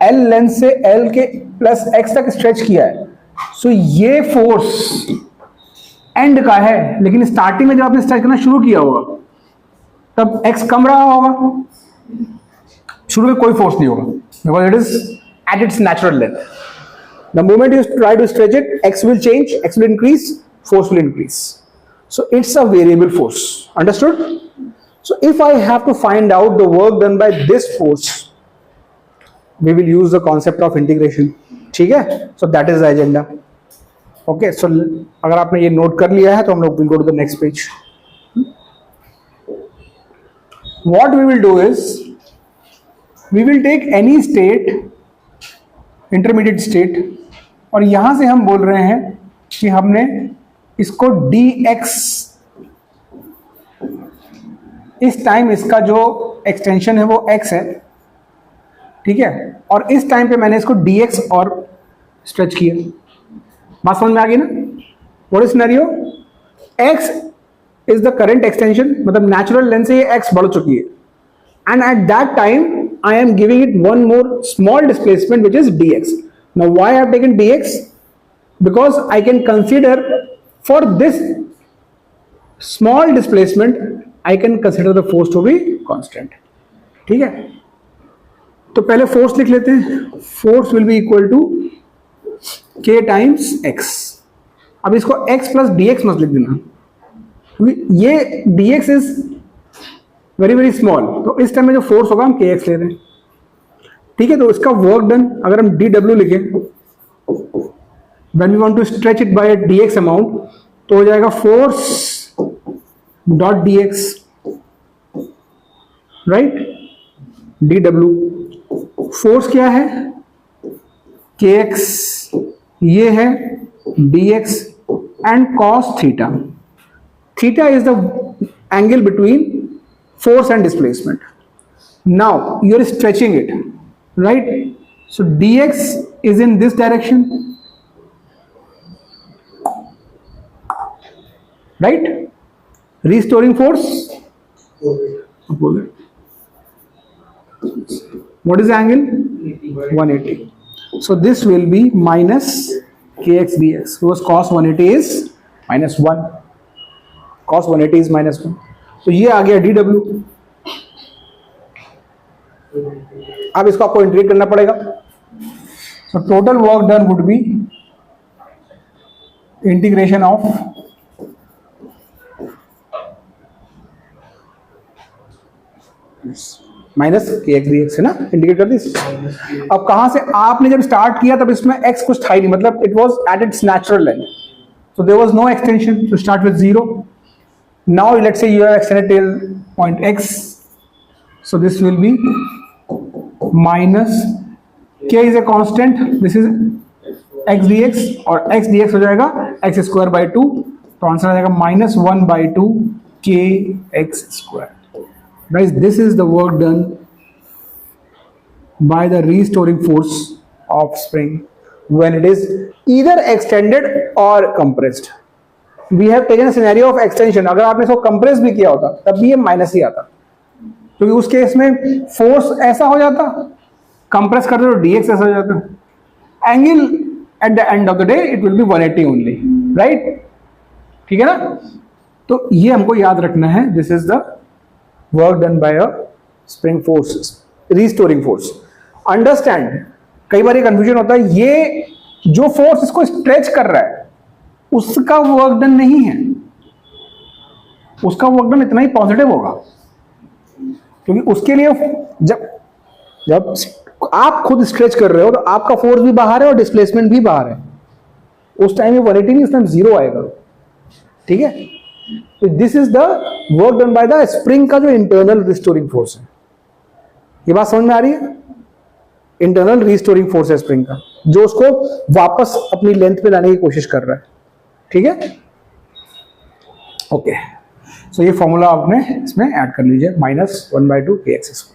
L लेंथ से L के प्लस x तक स्ट्रेच किया है, सो ये फोर्स एंड का है, लेकिन स्टार्टिंग में जब आपने स्ट्रेच करना शुरू किया होगा तब x कम रहा होगा, शुरू में कोई फोर्स नहीं होगा, because it is at its natural length. The moment you try to stretch it, x will change, x will increase, force will increase. So it's a variable force. Understood? So if I have to find out the work done by this force, we will use the concept of integration. ठीक है? So that is the agenda. Okay. So अगर आपने ये note कर लिया है तो हम लोग will go to the next page. What we will do is we will take any state, intermediate state, और यहां से हम बोल रहे हैं कि हमने इसको dx, इस टाइम इसका जो एक्सटेंशन है वो x है, ठीक है, और इस टाइम पे मैंने इसको dx और स्ट्रेच किया। बात समझ में आ गई ना? What is scenario? x is the current extension, मतलब नेचुरल लेंथ से ये x बढ़ चुकी है, and at that time I am giving it one more small displacement which is dx. Now why I have taken dx? Because I can consider for this small displacement I can consider the force to be constant. ठीक है, तो पहले force लिख लेते हैं। Force will be equal to k times x। अब इसको x plus dx मत लिख देना, ये dx is very very small, तो इस टाइम में जो फोर्स होगा हम kx ले रहे हैं, ठीक है। तो इसका वर्क डन अगर हम dw लिखें, when we want to stretch it by a dx amount, तो हो जाएगा force dot dx, right. dw force क्या है? kx, ये है dx and cos theta. Theta is the angle between force and displacement. Now you are stretching it, right? So dx is in this direction, right? Restoring force opposite. What is the angle? 180. So this will be minus kx dx, because cos 180 is minus 1. Cos 180 is minus 1. तो ये आ गया dw। अब इसको आपको integrate करना पड़ेगा। तो total work done would B integration of minus kx dx, है ना, इंटीग्रेट कर दिस। अब कहां से आपने जब स्टार्ट किया तब इसमें x कुछ था ही नहीं, मतलब it was at its natural length, so there was no extension to start with 0। Now let's say you have extended till point x, so this will be minus k is a constant, this is x dx, और x dx हो जाएगा x square by 2, तो answer आ जाएगा minus 1 by 2 k x square. Guys, this is the work done by the restoring force of spring when it is either extended or compressed. We have taken a scenario of extension. अगर आपने इसको compress भी किया होता तब भी ये minus ही आता, क्योंकि उस केस में फोर्स ऐसा हो जाता, कंप्रेस करते तो dx ऐसा हो जाता, angle at the end of the day it will be 180 only, right? ठीक है ना? तो ये हमको याद रखना है, this is the work done bye a spring force, restoring force. Understand, कई बार ये कंफ्यूजन होता है, ये जो फोर्स इसको स्ट्रेच कर रहा है उसका वर्क डन नहीं है, उसका वर्क डन इतना ही पॉजिटिव होगा, क्योंकि उसके लिए जब आप खुद स्ट्रेच कर रहे हो तो आपका फोर्स भी बाहर है और डिस्प्लेसमेंट भी बाहर है, उस टाइम ये 180 नहीं, उस टाइम 0 आएगा, ठीक है। तो this is the work done by the spring का जो इंटरनल रिस्टोरिंग फोर्स है। ये बात समझ में आ रही है? इंटरनल रीस्टोरिंग फोर्स है स्प्रिंग का, जो उसको वापस अपनी लेंथ पे लाने की कोशिश कर रहा है। ठीक है, ओके। सो ये फॉर्मूला आपने इसमें ऐड कर लीजिए, -1/2 kx²।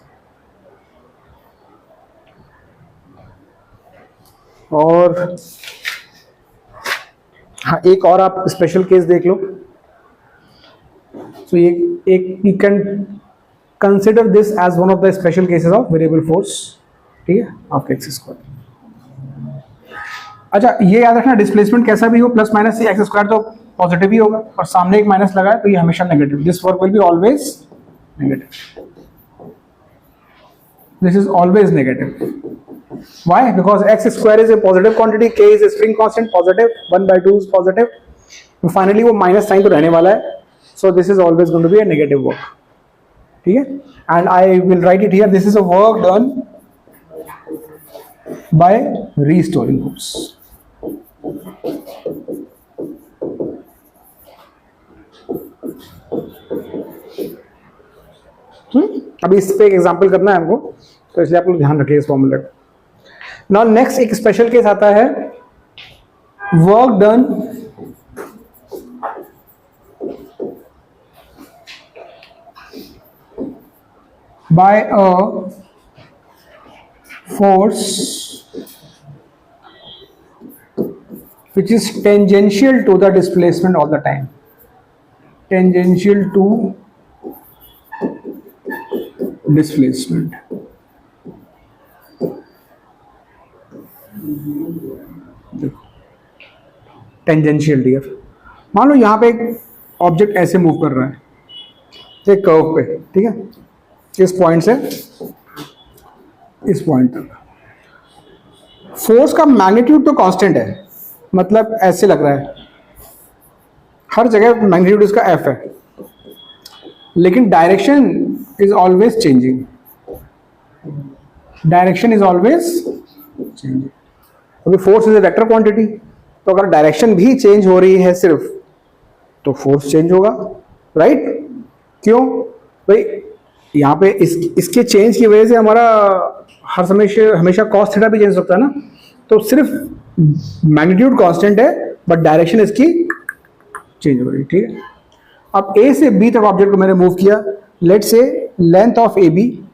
और हाँ, एक और आप स्पेशल केस देख लो। सो ये एक you can consider this as one of the special cases of variable force. ठीक है, ऑफ x²। अच्छा, ये याद रखना, डिस्प्लेसमेंट कैसा भी हो प्लस माइनस से x² तो पॉजिटिव ही होगा, और सामने एक माइनस लगा है तो ये हमेशा negative. This work will be always negative, this is always negative. Why? Because x² is a positive quantity, k is a spring constant, positive, 1/2 is positive. And finally वो minus sign तो रहने वाला है, so this is always going to be a negative work. ठीक है? And I will write it here. This is a work done by restoring force. अभी इस पे एक एग्जांपल करना है हमको, तो इसलिए आप लोग ध्यान रखिए इस फॉर्मूले को। नाउ नेक्स्ट एक स्पेशल केस आता है, work done bye a force which is tangential to the displacement all the time, tangential to displacement. Tangential dear, मान लो यहां पे एक ऑब्जेक्ट ऐसे मूव कर रहा है एक कर्व पे, ठीक है, इस पॉइंट से इस पॉइंट तक। फोर्स का मैग्नीट्यूड तो कांस्टेंट है, मतलब ऐसे लग रहा है, हर जगह मैग्नीट्यूड इसका एफ है, लेकिन direction is always changing, direction is always changing. अभी force is a vector quantity, तो अगर डायरेक्शन भी चेंज हो रही है सिर्फ, तो फोर्स चेंज होगा, राइट? क्यों भाई? यहाँ पे इसके चेंज की वजह से हमारा हर समय हमेशा cos थीटा भी चेंज हो सकता है ना, तो सिर्फ मैग्नीट्यूड कांस्टेंट है बट डायरेक्शन इसकी चेंज हो रही है। ठीक है, अब ए से बी तक ऑब्जेक्ट को मैंने मूव किया, let say length of A B,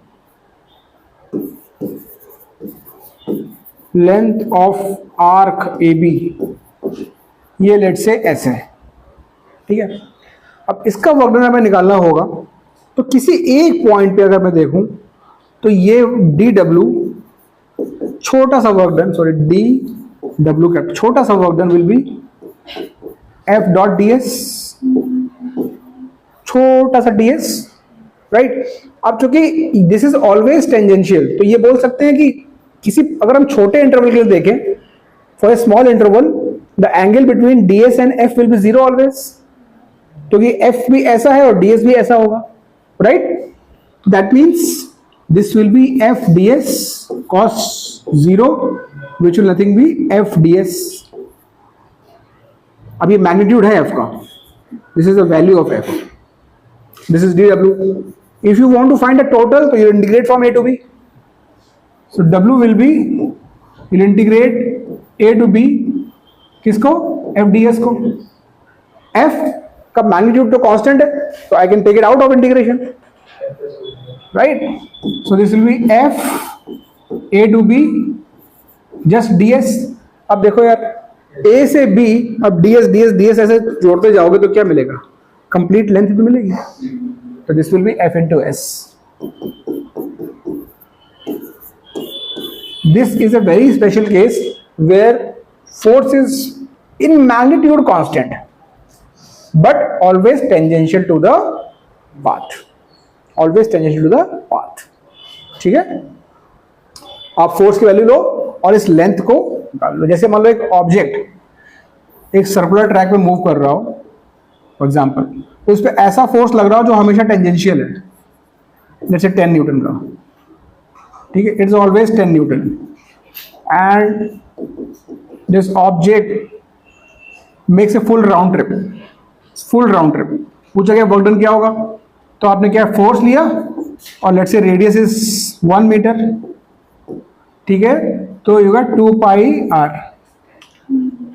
length of arc A B, ये लेट से ऐसे है। ठीक है, अब इसका वर्क डन हमें निकालना होगा, तो किसी एक पॉइंट पे अगर मैं देखूं तो ये डी डब्ल्यू छोटा सा work done, sorry D W का छोटा सा work done will be F dot D S, छोटा सा डी एस, राइट? अब चूंकि दिस इज ऑलवेज टेंजेंशियल, तो ये बोल सकते हैं कि किसी अगर हम छोटे इंटरवल के लिए देखें, for a small interval the angle between D S and F will be zero always, क्योंकि एफ भी ऐसा है और डी एस भी ऐसा होगा, right? That means this will be F D S cos zero, which will nothing be F D S. अब ये मैग्नीट्यूड है एफ का, this is the value of F, this is D W. If you want to find a total, तो you integrate from A to B, so W will be, will integrate A to B, किसको? FDS को। F का magnitude तो constant है, so I can take it out of integration, right? So this will be F A to B just DS। अब देखो यार, A से B, अब DS DS DS ऐसे जोड़ते जाओगे तो क्या मिलेगा? कंप्लीट लेंथ तो मिलेगी, तो this will be F into S। This is a very special case where force is in magnitude constant but always tangential to the path, always tangential to the path। ठीक है, आप force की value लो और इस length को निकाल लो। जैसे मान लो एक ऑब्जेक्ट एक सर्कुलर ट्रैक पे मूव कर रहा हो फॉर एग्जांपल, तो उस पर ऐसा फोर्स लग रहा हो जो हमेशा टेंजेंशियल है, जैसे 10 न्यूटन का, ठीक है, it's always 10 Newton, and this object makes a full round trip, full round trip. पूछा गया वर्क डन क्या होगा, तो आपने क्या फोर्स लिया और let's say radius is 1 metre, ठीक है, तो ये होगा 2 पाई आर,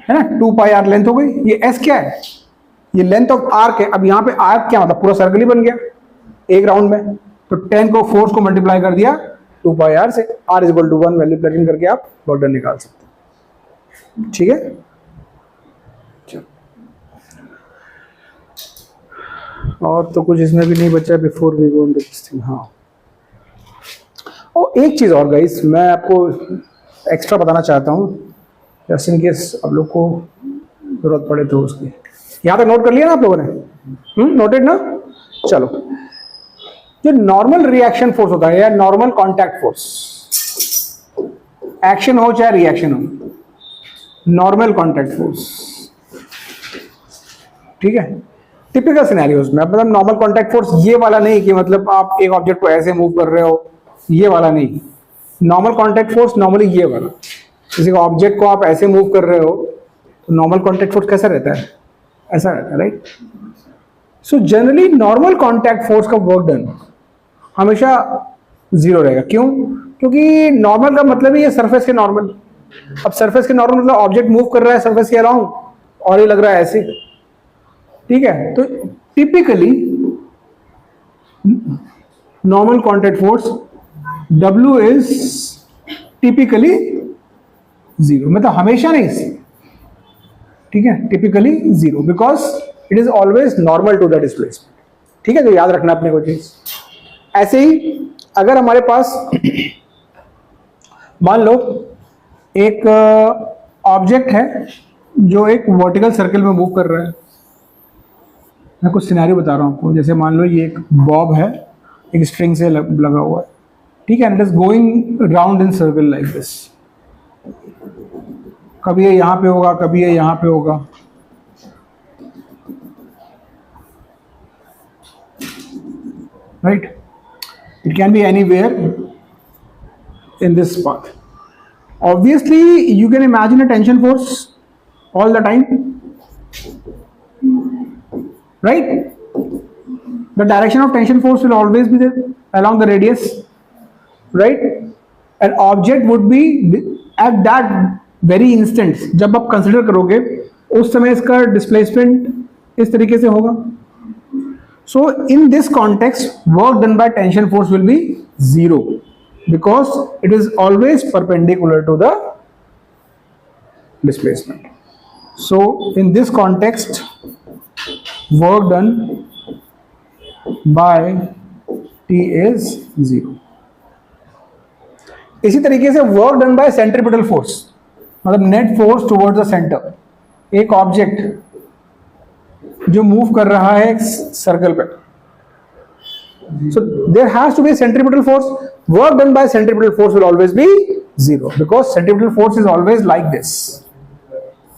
है ना, 2 पाई आर लेंथ हो गई। ये एस क्या है, ये लेंथ ऑफ आर्क है। अब यहाँ पे आर्क क्या मतलब पूरा सर्कल ही बन गया एक राउंड में, तो 10 को फोर्स को मल्टीप्लाई कर दिया 2 पाई आर से, R is equal to 1 value plug in करके आप वर्क डन निकाल सकते हैं। ठीक है, और तो कुछ इसमें भी नहीं बचा before we go on this thing. हाँ, और एक चीज और गाइस मैं आपको एक्स्ट्रा बताना चाहता हूँ, जस्ट इन केस आप लोग को जरूरत पड़े तो उसकी। यहाँ तक नोट कर लिया ना आप लोगों ने? नोटेड ना? चलो, जो नॉर्मल रिएक्शन फोर्स होता है या नॉर्मल कांटेक्ट फोर्स, एक्शन हो चाहे रिएक्शन हो, नॉर्मल कांटेक्ट फोर्स, ठीक है, टिपिकल सिनेरियोज में, मतलब नॉर्मल कांटेक्ट फोर्स ये वाला नहीं कि मतलब आप एक ऑब्जेक्ट को ऐसे मूव कर रहे हो, ये वाला नहीं। नॉर्मल कांटेक्ट फोर्स नॉर्मली ये वाला, किसी ऑब्जेक्ट को आप ऐसे मूव कर रहे हो तो नॉर्मल कांटेक्ट फोर्स कैसा रहता है, ऐसा रहता है, right. So generally normal contact force का वर्क डन हमेशा 0 रहेगा। क्यों? क्योंकि नॉर्मल का मतलब ही है सरफेस के नॉर्मल। अब सरफेस के नॉर्मल मतलब ऑब्जेक्ट मूव कर रहा है सरफेस के अराउंड और ये लग रहा है ऐसे, ठीक है। तो typically normal contact force W is typically 0, मतलब हमेशा नहीं, ठीक है, typically 0 because it is always normal to the displacement. ठीक है, तो याद रखना अपने को चीज। ऐसे ही अगर हमारे पास मान लो एक ऑब्जेक्ट है जो एक वर्टिकल सर्कल में मूव कर रहा है, मैं कुछ सिनेरियो बता रहा हूं आपको। जैसे मान लो ये एक बॉब है, एक स्ट्रिंग से लगा हुआ है, ठीक है, it is going round in circle like this. कभी ये यहां पे होगा, कभी ये यहां पे होगा, right. It can be anywhere in this path. Obviously, you can imagine a tension force all the time, right? The direction of tension force will always be there along the radius, right? An object would be at that very instant, जब आप consider करोगे उस समय इसका displacement इस तरीके से होगा। So in this context, work done by tension force will be 0. Because it is always perpendicular to the displacement. So in this context, work done by T is 0. इसी तरीके से work done by centripetal force, मतलब net force towards the center। एक object जो move कर रहा है एक सर्कल पे, so there has to be a centripetal force. Work done by centripetal force will always be 0 because centripetal force is always like this,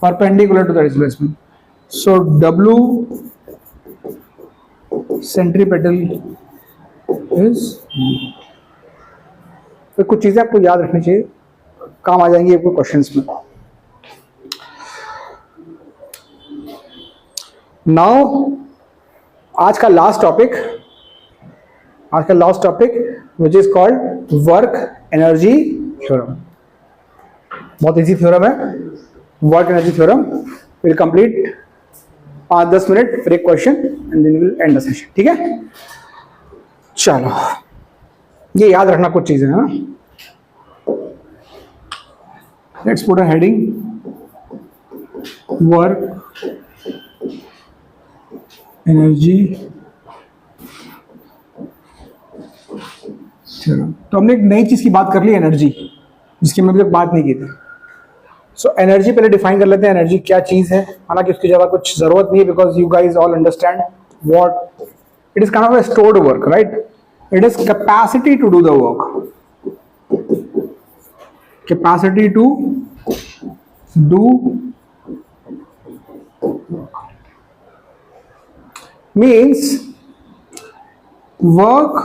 perpendicular to the displacement. So W centripetal is 0. तो कुछ चीजें आपको याद रखनी चाहिए, काम आ जाएंगी आपको क्वेश्चंस में। नाउ आज का last topic which is called work energy theorem. बहुत इजी थ्योरम है, work energy theorem. Will complete 5-10 minute फिर एक question and then will end the session, ठीक है। चलो, ये याद रखना कुछ चीजें है ना। Let's put a heading, work energy theorem. तो हमने एक नई चीज की बात कर ली, एनर्जी, जिसकी हमने अभी तक बात नहीं की थी। सो एनर्जी पहले डिफाइन कर लेते हैं, एनर्जी क्या चीज है। हालांकि उसकी ज्यादा कुछ जरूरत नहीं है because you guys all understand what it is, kind of a stored work, right. It is capacity to do the work, capacity to डू means work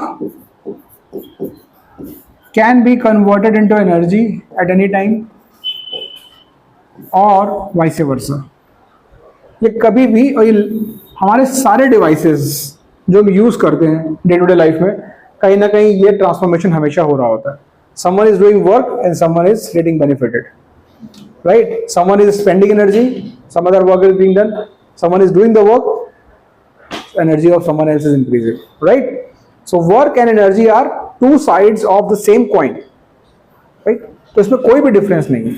can be converted into energy at any time और vice versa। ये कभी भी, और ये हमारे सारे devices जो हम यूज करते हैं डे टू डे लाइफ में, कहीं ना कहीं ये ट्रांसफॉर्मेशन हमेशा हो रहा होता है। someone is doing work and someone is getting benefited, right? Someone is spending energy, some other work is being done, someone is doing the work, energy of someone else is increasing, right? So work and energy are two sides of the same coin, right? तो इसमें कोई भी difference नहीं है,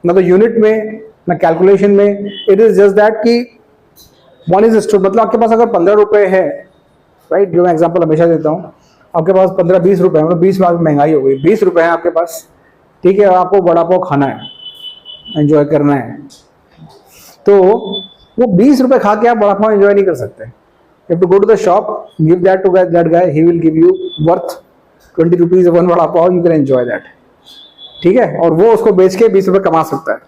ना तो unit में ना कैलकुलेशन में. इट इज जस्ट दैट कि वन इज स्टोर, मतलब आपके पास अगर 15 रुपए है, राइट, जो मैं एग्जांपल हमेशा देता हूँ, आपके पास 15-20 रुपए है, मतलब 20 रुपए महंगाई हो गई, 20 रुपए है आपके पास, ठीक है, आपको वड़ा पाव खाना है, एंजॉय करना है, तो वो 20 रुपए खा के आप वड़ा पाव एंजॉय नहीं कर सकते. You have to go to the shop, give that to that guy, he will give you worth 20 rupees one vada pav, you can enjoy that, ठीक है, और वो उसको बेच के 20 रुपए कमा सकता है.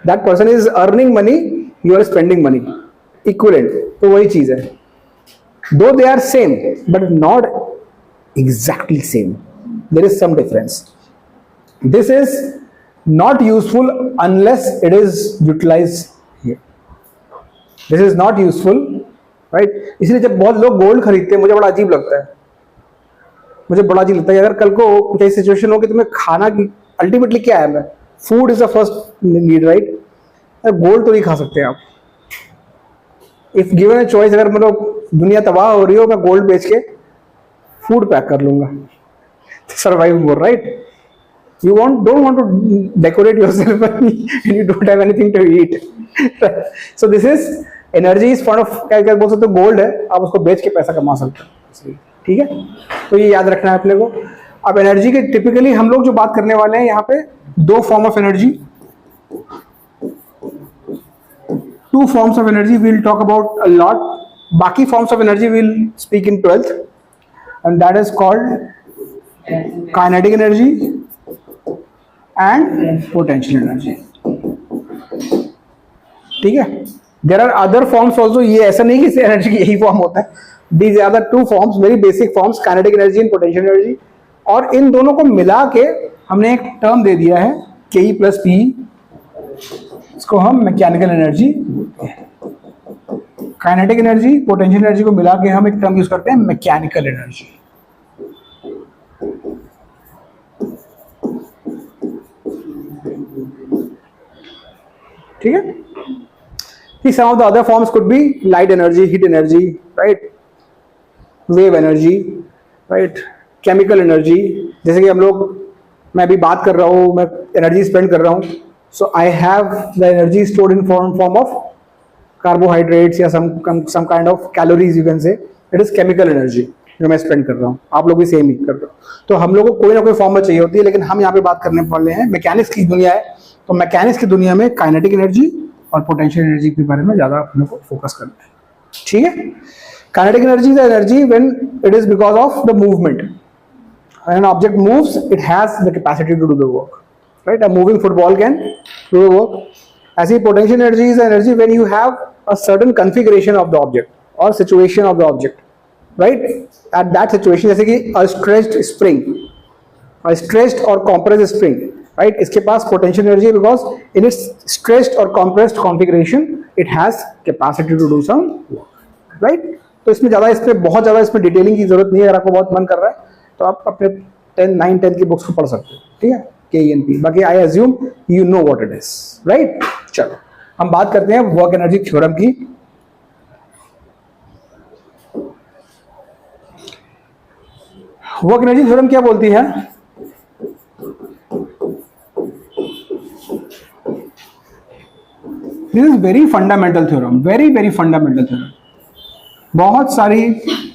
That person is earning money, you are spending money, equivalent. तो वही चीज है, दो they are same but not exactly same, there is some difference. This is not useful unless it is utilise here. This is not useful, right. इसलिए जब बहुत लोग gold खरीदते हैं, मुझे बड़ा अजीब लगता है, मुझे बड़ा अजीब लगता है. अगर कल को कुछ ऐसी सिचुएशन हो कि तुम्हें खाना की, अल्टीमेटली क्या है, मैं food is the first need, right. Gold तो नहीं खा सकते आप. इफ गिवन अ चॉइस, अगर मतलब दुनिया तबाह हो रही हो, मैं गोल्ड बेच के फूड पैक कर लूंगा, survive more, right. You don't want to decorate yourself and you don't have anything to eat. So this is energy is form of, क्या बोल सकते हो, गोल्ड है, आप उसको बेच के पैसा कमा सकते हो, ठीक है. तो ये याद रखना है अपने को. अब एनर्जी के टिपिकली हम लोग जो बात करने वाले हैं यहाँ पे, दो form of energy, two forms of energy we will talk about a lot. बाकी forms of energy we will speak in 12th, and that is called kinetic energy and potential energy, ठीक है. There are other forms also. ये ऐसा नहीं कि energy की यही form होता है. These are the two forms, very basic forms, kinetic energy and potential energy. और इन दोनों को मिला के हमने एक टर्म दे दिया है, Ke plus Pe. इसको हम मैकेनिकल एनर्जी बोलते हैं. काइनेटिक एनर्जी, पोटेंशियल एनर्जी को मिला के हम एक टर्म यूज करते हैं, मैकेनिकल एनर्जी. ठीक है. Some of the other forms could be light energy, heat energy, right? Wave energy, right. Chemical energy, जैसे कि हम लोग, मैं अभी बात कर रहा हूँ, मैं एनर्जी स्पेंड कर रहा हूँ, so I have the energy stored in form of carbohydrates या some kind of calories, you can say. It is chemical energy जो मैं स्पेंड कर रहा हूँ. आप लोग भी सेम ही कर रहे हो. तो हम लोग को कोई ना कोई फॉर्म में चाहिए होती है, लेकिन हम यहाँ पे बात करने वाले हैं, मैकेनिक्स की दुनिया है, तो मैकेनिक्स की दुनिया में काइनेटिक एनर्जी और पोटेंशियल एनर्जी के बारे में ज्यादा अपने को फोकस करना है, ठीक है. Kinetic energy is the energy when it is because of the movement. When an object moves, it has the capacity to do the work, right? A moving football can do the work. As potential energy is the energy when you have a certain configuration of the object or situation of the object, right? At that situation, जैसे कि a stretched spring, a stretched or compressed spring, right? इसके पास potential energy because in its stretched or compressed configuration, it has capacity to do some work, right? तो इसमें बहुत ज़्यादा इसमें detailing की जरूरत नहीं है. अगर आपको बहुत मन कर रहा है तो आप अपने 9-10 की बुक्स को पढ़ सकते हो, ठीक है, KENP. बाकी I assume you know what it is, right. चलो हम बात करते हैं वर्क एनर्जी थ्योरम की. वर्क एनर्जी थ्योरम क्या बोलती है? This is very fundamental theorem, very fundamental theorem. बहुत सारी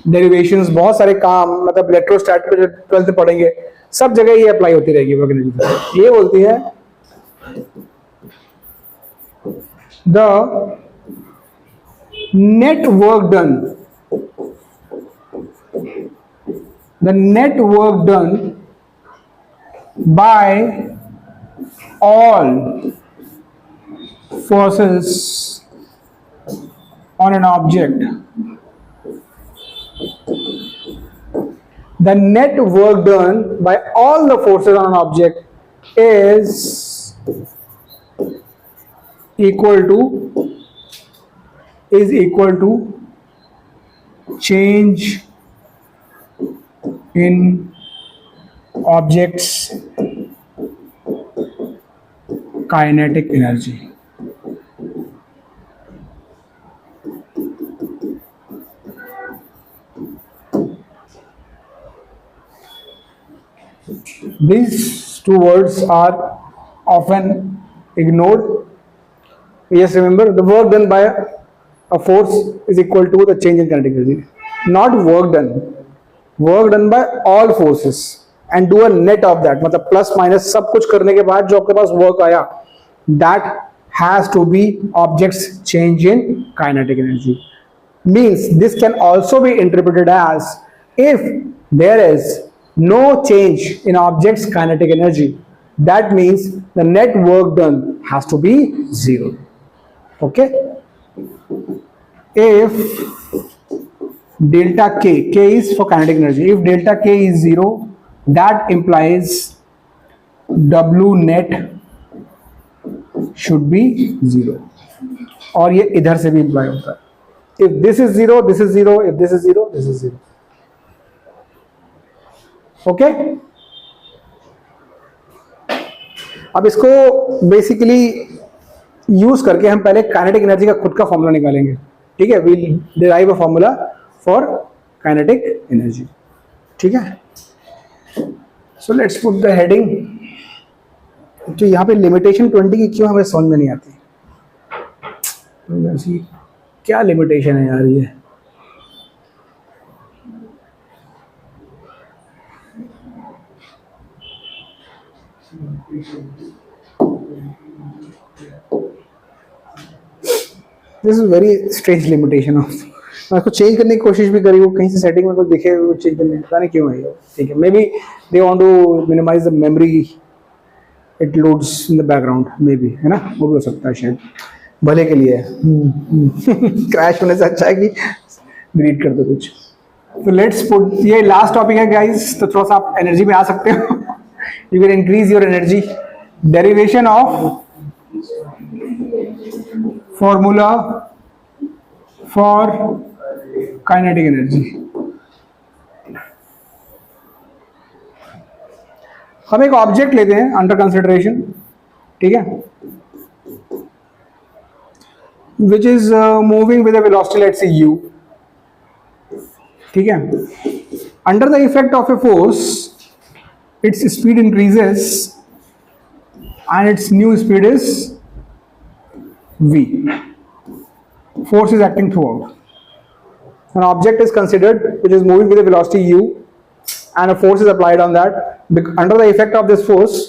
डेरिवेशंस, बहुत सारे काम, मतलब इलेक्ट्रोस्टैट को जो 12th में पढ़ेंगे, सब जगह ये अप्लाई होती रहेगी वर्क एनर्जी. ये बोलती है the net work done bye all forces on an object. The net work done by all the forces on an object is equal to change in object's kinetic energy. These two words are often ignored. Yes, remember the work done by a force is equal to the change in kinetic energy. Not work done by all forces and do a net of that. मतलब plus minus सब कुछ करने के बाद जो आपके पास work आया, that has to be object's change in kinetic energy. Means this can also be interpreted as if there is no change in object's kinetic energy, that means the net work done has to be zero. Okay, if delta k is for kinetic energy, if delta k is zero, that implies W net should be zero. और ये इधर से भी imply होता है. If this is zero, this is zero. If this is zero, this is zero. Okay? अब इसको basically use करके हम पहले काइनेटिक एनर्जी का खुद का फॉर्मूला निकालेंगे. ठीक है, we'll derive a formula for kinetic energy. ठीक है, so let's put the heading. तो यहाँ पे लिमिटेशन 20 की क्यों हमें समझ में नहीं आती, तो क्या लिमिटेशन है यार ये. This is very strange limitation of. मैं इसको चेंज करने की कोशिश भी करी, वो कहीं से सेटिंग में कुछ दिखे वो चेंज करने, पता नहीं क्यों है ये. ठीक है, maybe they want to minimise the memory it loads in the background, maybe, है ना, वो भी हो सकता है, शायद भले के लिए. क्रैश होने से अच्छा है कि डिलीट कर दो कुछ. तो लेट्स पुट, ये लास्ट टॉपिक है गाइस, तो थोड़ा सा आप एनर्जी में आ सकते हो. You can increase your energy. Derivation of formula for kinetic energy. हम एक ऑब्जेक्ट लेते हैं अंडर कंसिडरेशन. ठीक है, which is moving with a velocity let's say u. ठीक है, under the effect of a force its speed increases and its new speed is v. Force is acting throughout. An object is considered which is moving with a velocity u and a force is applied on that. Under the effect of this force,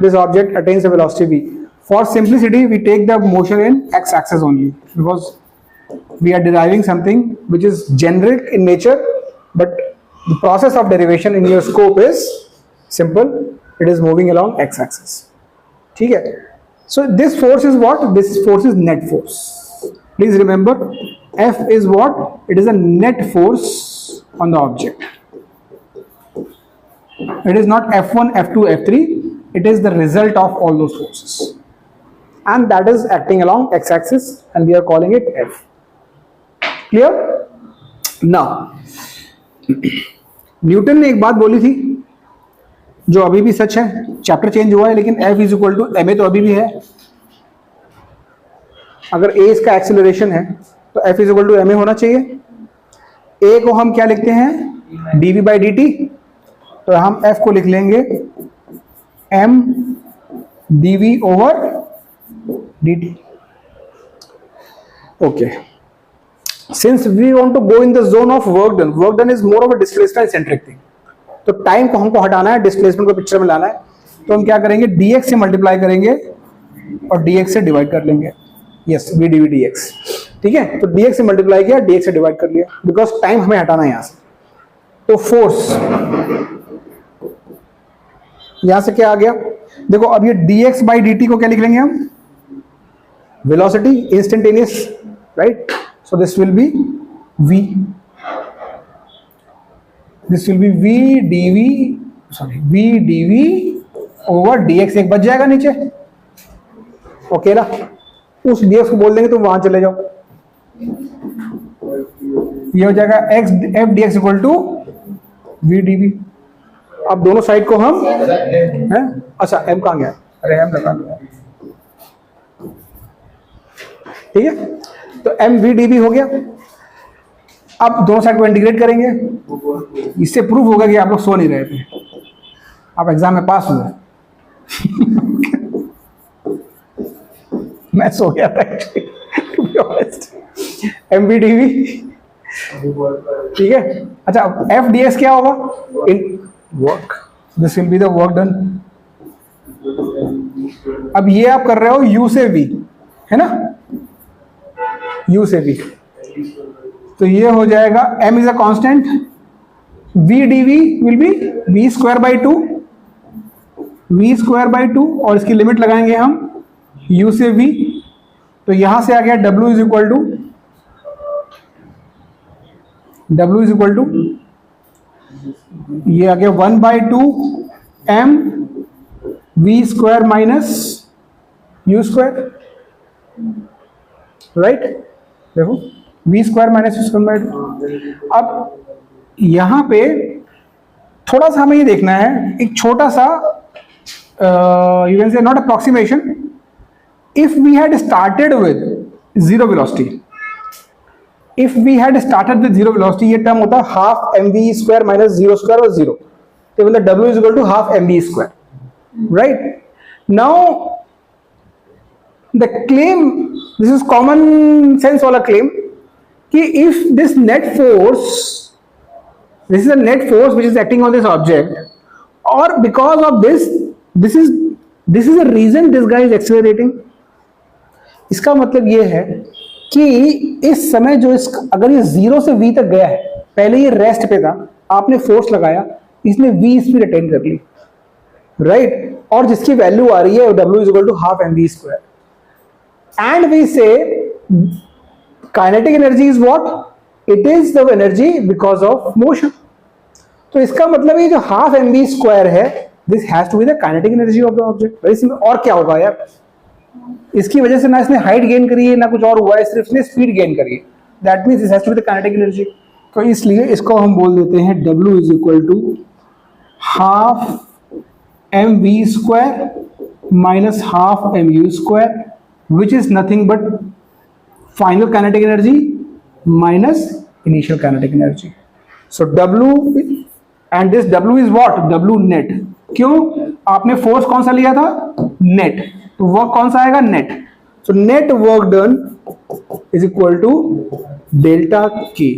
this object attains a velocity v. For simplicity, we take the motion in x-axis only because we are deriving something which is generic in nature, but the process of derivation in your scope is simple. It is moving along x-axis. ठीक है, so this force is what? This force is net force. Please remember, F is what? It is a net force on the object. It is not F1, F2, F3. It is the result of all those forces, and that is acting along x-axis, and we are calling it F. Clear? Now, Newton ने एक बात बोली थी जो अभी भी सच है. Chapter change हुआ है लेकिन F is equal to ma तो अभी भी है. अगर a इसका एक्सेलरेशन है तो F is equal to ma होना चाहिए. a को हम क्या लिखते हैं, dv बाई dt. तो हम F को लिख लेंगे m dv over dt. Okay, since we want to go in the zone of work done is more of a displacement centric thing. तो टाइम को हमको हटाना है, डिस्प्लेसमेंट को पिक्चर में लाना है, तो हम क्या करेंगे, dx से मल्टीप्लाई करेंगे और dx से डिवाइड कर लेंगे. Yes, v dv dx. ठीक है, तो dx से मल्टीप्लाई किया, dx से डिवाइड कर लिया, बिकॉज टाइम हमें हटाना है यहां से. तो फोर्स यहां से क्या आ गया, देखो अब ये dx बाई dt को क्या लिख लेंगे हम, velocity, instantaneous, right. So this will be v. This will be v dv over dx. एक बच जाएगा नीचे अकेला, उस dx को बोल देंगे तो वहां चले जाओ. ये हो जाएगा x f dx equal to v dv. अब दोनों साइड को हम हैं, अच्छा m कहाँ गया, अरे m लगा दिया, ठीक है। तो mvdv हो गया। अब दोनों साइड को इंटीग्रेट करेंगे, इससे प्रूव होगा कि आप लोग सो नहीं रहे थे, आप एग्जाम में पास हुए। मैं सो गया था actually, to be honest. mvdv, ठीक है। अच्छा, fds क्या होगा, in work, this will be the work done. अब ये आप कर रहे हो u से v, है ना, u से v, तो ये हो जाएगा m is a constant, v dv will be v square by 2, v square by 2, और इसकी लिमिट लगाएंगे हम u से v, तो यहां से आ गया w इज इक्वल टू ये आ गया 1/2 m v square minus u square, right. देखो v square minus u square by 2। अब यहां पे थोड़ा सा हमें ये देखना है, एक छोटा सा you can say not approximation, if we had started with zero velocity, if we had started with zero velocity, ये टर्म होता है half mv square minus zero square और जीरो, तो मतलब w is equal to half mv square, right. Now the claim, this is common sense वाला claim, कि if this net force, this is a net force which is acting on this object, or because of this is a reason this guy is accelerating। इसका मतलब ये है कि इस समय जो अगर ये 0 से v तक गया है, पहले ये रेस्ट पे था, आपने फोर्स लगाया, इसने v स्पीड अटेन कर ली, राइट, और जिसकी वैल्यू आ रही है w is equal to half mv square, and we say kinetic energy is what, it is the energy because of motion. तो इसका मतलब ये जो हाफ mv स्क्वायर है, this has to be the kinetic energy of the object. Very simple. और क्या होगा यार, इसकी वजह से ना इसने हाइट गेन करी है ना कुछ और हुआ है, सिर्फ इसने स्पीड गेन करी है, that means this has to be the kinetic energy. तो इसलिए इसको हम बोल देते हैं w is equal to half mv square minus half mu square, which is nothing but final kinetic energy minus initial kinetic energy. So w and this w is what, w net. क्यों, आपने force कौन सा लिया था, net, तो work कौन सा आएगा, net. So net work done is equal to delta k।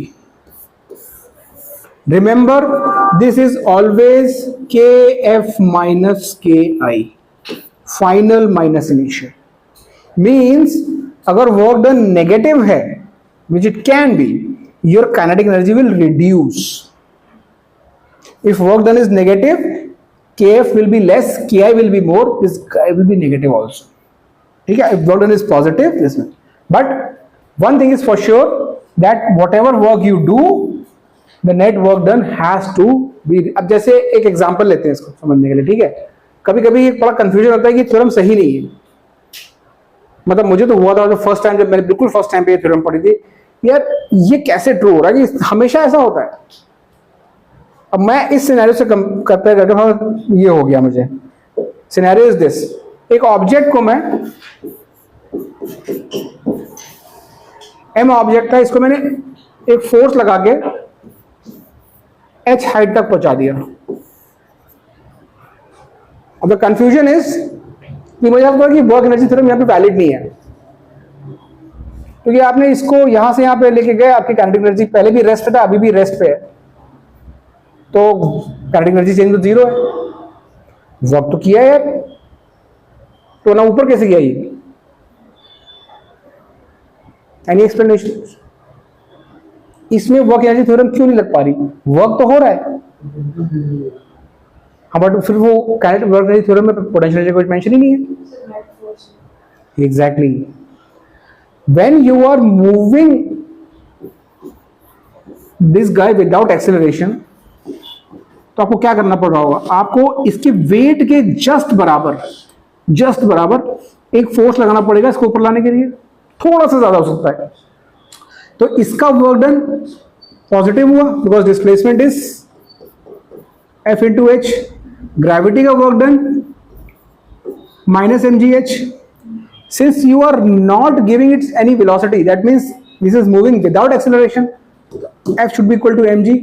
Remember this is always kf minus ki, final minus initial. Means अगर वर्क डन नेगेटिव है, which it can be, your kinetic energy will reduce. If work done is negative, kf will be less, ki will be more, this guy will be negative also. ठीक है, if work done is positive, this one. But one thing is for sure that whatever work you do, the net work done has to be. अब जैसे एक example लेते हैं इसको समझने के लिए, ठीक है। कभी कभी बड़ा कंफ्यूजन होता है कि थ्योरम सही नहीं है, मतलब मुझे तो हुआ था जो फर्स्ट टाइम, जब मैंने बिल्कुल फर्स्ट टाइम पे ये थ्योरम पढ़ी थी, यार ये कैसे ट्रू हो रहा है कि हमेशा ऐसा होता है। अब मैं इस सिनेरियो से कंपेयर करके हाँ ये हो गया मुझे। सिनेरियो इज दिस, एक ऑब्जेक्ट को मैं m ऑब्जेक्ट था, इसको मैंने एक फोर्स लगा के h हाइट तक पहुंचा दिया। अब द कंफ्यूजन इज कि मुझे लगता है कि वर्क एनर्जी थ्योरम यहाँ पे वैलिड नहीं है, क्योंकि आपने इसको यहां से यहां पे लेके गए, आपकी काइनेटिक एनर्जी पहले भी रेस्ट पे था, अभी भी रेस्ट पे है, तो काइनेटिक एनर्जी चेंज तो जीरो है। वर्क तो किया है यार, तो ना ऊपर कैसे गया ये, एनी एक्सप्लेनेशन? इसमें वर्क एनर्जी थ्योरम क्यों नहीं लग पा रही? वर्क तो हो रहा है, हाँ, बट फिर वो काइनेटिक वर्क एनर्जी थ्योरम में पोटेंशियल एनर्जी कुछ मेंशन ही नहीं है। Exactly, when you are moving this guy without acceleration, तो आपको क्या करना पड़ रहा होगा, आपको इसके वेट के जस्ट बराबर एक फोर्स लगाना पड़ेगा इसको ऊपर लाने के लिए, थोड़ा सा ज्यादा हो सकता है। तो इसका वर्क डन पॉजिटिव हुआ because displacement is F into h, gravity का work done minus mgh. Since you are not giving it any velocity, that means this is moving without acceleration, F should be equal to mg.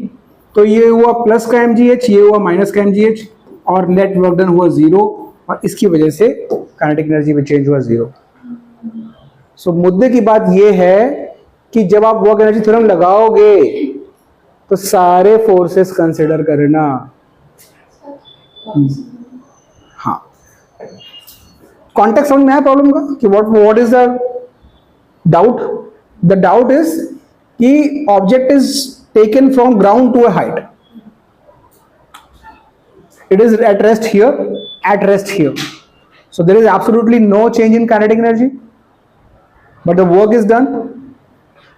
तो ये हुआ plus का mgh, ये हुआ minus का mgh, और net work done हुआ 0, और इसकी वजह से काइनेटिक एनर्जी में चेंज हुआ 0. सो मुद्दे की बात ये है कि जब आप वर्क एनर्जी थ्योरम लगाओगे तो सारे फोर्सेस कंसिडर करना. हाँ, कॉन्टेक्स्ट समझ में आया प्रॉब्लम का कि what is the doubt? The doubt is कि object is taken from ground to a height. It is at rest here, at rest here. So there is absolutely no change in kinetic energy, but the work is done.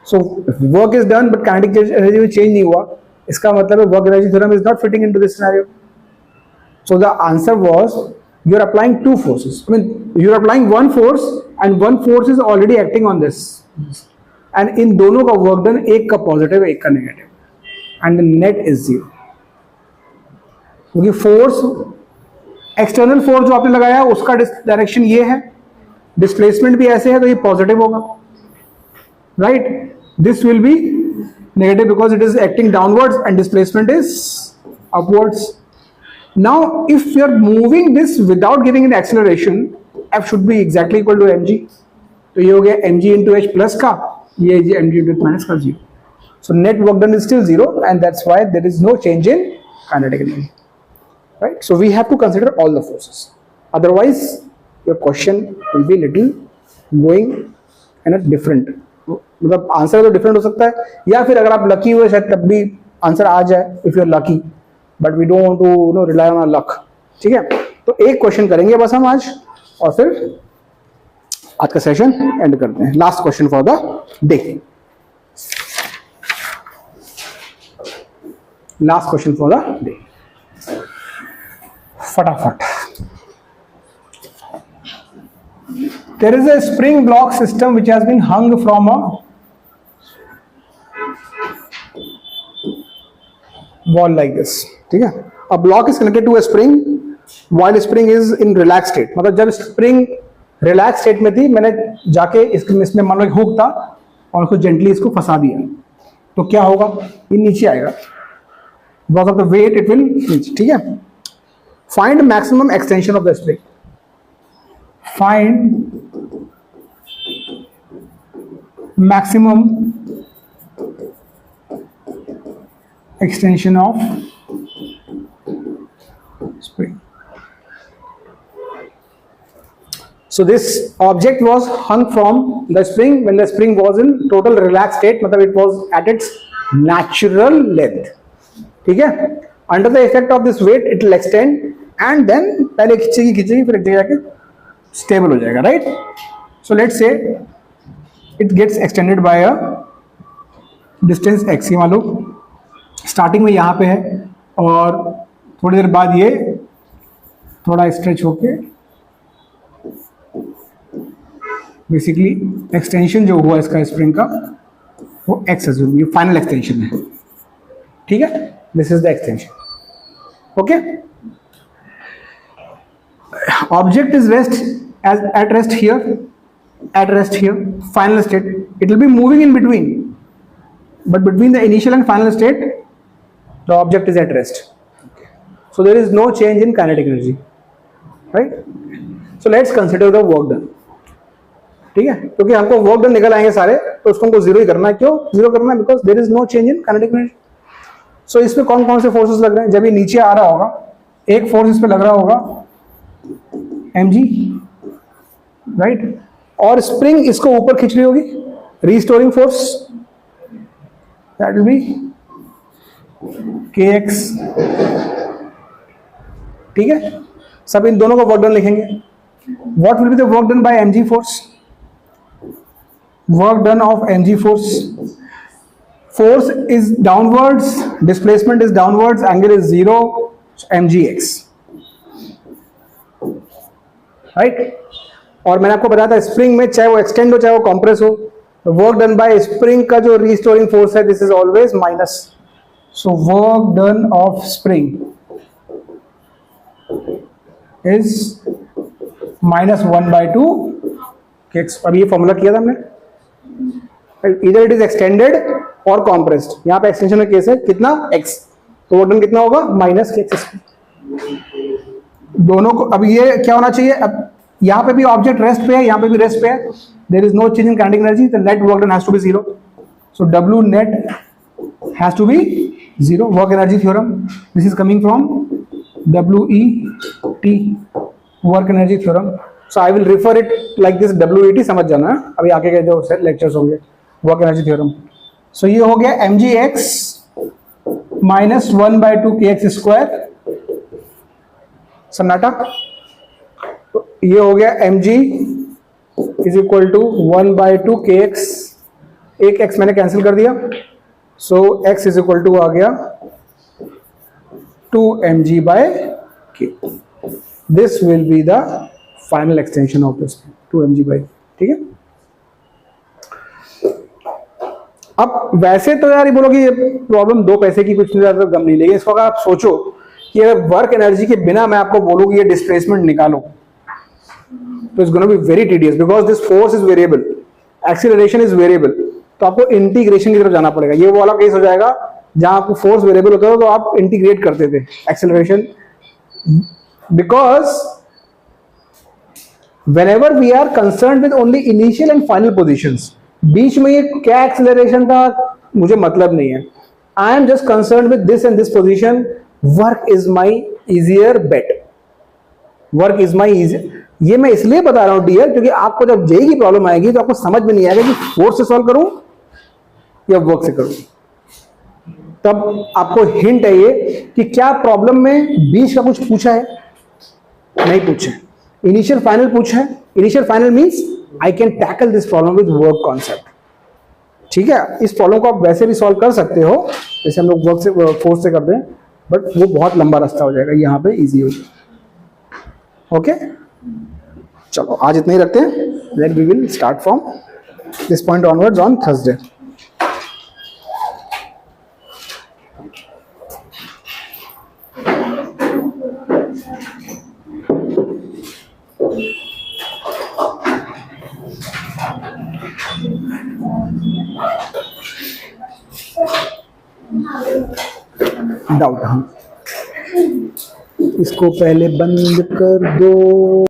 So if work is done, but kinetic energy में change नहीं हुआ, इसका मतलब है work energy theorem is not fitting into this scenario. So the answer was you are applying two forces. I mean, you are applying one force, and one force is already acting on this. And in दोनों का work done, एक का positive, एक का negative, and the net is 0. क्योंकि force, external force जो आपने लगाया उसका डायरेक्शन ये है, डिस्प्लेसमेंट भी ऐसे है, तो ये पॉजिटिव होगा, right? This will be negative because it is acting downwards and displacement is upwards. Now if you are moving this without giving an acceleration, F should be exactly equal to M G. तो ये हो गया M G into H plus का, ये M G into minus का 0. So net work done is still 0, and that's why there is no change in kinetic energy. Right, so we have to consider all the forces. Otherwise, your question will be little going in a different. मतलब answer तो different हो सकता है, या फिर अगर आप lucky हुए शायद तब भी आंसर आ जाए, if you are lucky, but we don't want to rely on luck. ठीक है, तो एक क्वेश्चन करेंगे बस हम आज, और फिर आज का सेशन एंड करते हैं. Last question for the day. Last question for the day. फटाफट. There is a spring block system which has been hung from a wall like this. ठीक है, a block is connected to a spring while spring is in relaxed state. मतलब जब spring relaxed state में थी, मैंने जाके इसमें मान लो हुक था और उसको जेंटली इसको फंसा दिया, तो क्या होगा? ये नीचे आएगा, because of the weight it will नीचे. ठीक है, find maximum extension of the spring. Find maximum extension of spring. So this object was hung from the spring when the spring was in total relaxed state, मतलब it was at its natural length. ठीक है, under the effect of this weight it will extend, and then पहले खींचेगी फिर एक जगह जाके stable हो जाएगा, right? So let's say it gets extended by a distance x. मान लो स्टार्टिंग में यहाँ पे है, और थोड़ी देर बाद ये थोड़ा स्ट्रेच होके बेसिकली एक्सटेंशन जो हुआ इसका स्प्रिंग का वो x है, ये फाइनल एक्सटेंशन है. ठीक है, this is the extension. Okay, object is at rest here, final state. It will be moving in between, but between the initial and final state the object is at rest. So there is no change in kinetic energy, right? So let's consider the work done. ठीक है, क्योंकि हमको work done निकल आएंगे सारे, तो उसको हमको 0 ही करना है. क्यों 0 करना है? Because there is no change in kinetic energy. So इसमें कौन कौन से फोर्सेस लग रहे हैं? जब ये नीचे आ रहा होगा, एक फोर्स इस पे लग रहा होगा mg, राइट, और स्प्रिंग इसको ऊपर खींच रही होगी, restoring force, that will be kx. ठीक है, सब इन दोनों का वर्क डन लिखेंगे. What will be the work done bye mg force? Work done of mg force, force is downwards, displacement is downwards, angle is 0, mgx, right. और मैंने आपको बताया था स्प्रिंग में चाहे वो एक्सटेंड हो चाहे वो कंप्रेस हो, वर्क डन बाय स्प्रिंग का जो रीस्टोरिंग फोर्स है this is always minus. So work done of spring is -1/2 kx। अब ये फॉर्मूला किया था हमने, इधर इट इज एक्सटेंडेड और कॉम्प्रेस्ड। यहाँ पे एक्सटेंशन का केस है कितना x, तो वो टर्म कितना होगा -kx। दोनों को अब ये क्या होना चाहिए, अब यहाँ पे भी ऑब्जेक्ट रेस्ट पे है, यहाँ पे भी रेस्ट पे है, there is no change in kinetic energy, the net work done has to be 0। So W net has to be 0। Work energy theorem, this is coming from WET, work energy theorem. So I will refer it like this, WET समझ जाना है, अभी आगे के जो lectures होंगे, work energy theorem. सो ये हो गया mgx -1/2 kx स्क्वायर, सन्नाटा। तो ये हो गया mg is equal to 1/2 kx, एक x मैंने कैंसिल कर दिया, so x is equal to आ गया 2 mg/k। This will be the final extension of this 2 mg/k। ठीक है। अब वैसे तो यार ये बोलो कि ये प्रॉब्लम 2 पैसे की, कुछ ज्यादा गम नहीं, लेकिन इसको अगर आप सोचो कि अगर वर्क एनर्जी के बिना मैं आपको बोलूँ कि ये डिस्प्लेसमेंट निकालो, तो it's gonna be very tedious, because this force is variable, acceleration is variable. तो आपको इंटीग्रेशन की तरफ जाना पड़ेगा। ये वाला केस हो जाएगा जहां आपको फोर्स वेरिएबल होता था तो आप इंटीग्रेट करते थे acceleration, because whenever we are concerned with only initial and final positions, बीच में ये क्या एक्सीलरेशन था मुझे मतलब नहीं है, I am just concern with this and this position, work is my easier bet, work is my easier. ये मैं इसलिए बता रहा हूं डियर, क्योंकि आपको जब जेई की प्रॉब्लम आएगी तो आपको समझ में नहीं आएगा कि फोर्स से सॉल्व करूं या वर्क से करूं। तब आपको हिंट है ये कि क्या प्रॉब्लम में बीच का कुछ पूछा है, नहीं पूछा है, इनिशियल फाइनल पूछा है। Initial final means I can tackle this problem with work concept. ठीक है, इस प्रॉब्लम को आप वैसे भी सॉल्व कर सकते हो जैसे हम लोग वर्क से फोर्स से करते हैं, बट वो बहुत लंबा रास्ता हो जाएगा, यहाँ पे इजी हो जाएगा। ओके, चलो आज इतना ही रखते हैं, then we will start from this point onwards on Thursday. Doubt, हाँ, इसको पहले बंद कर दो।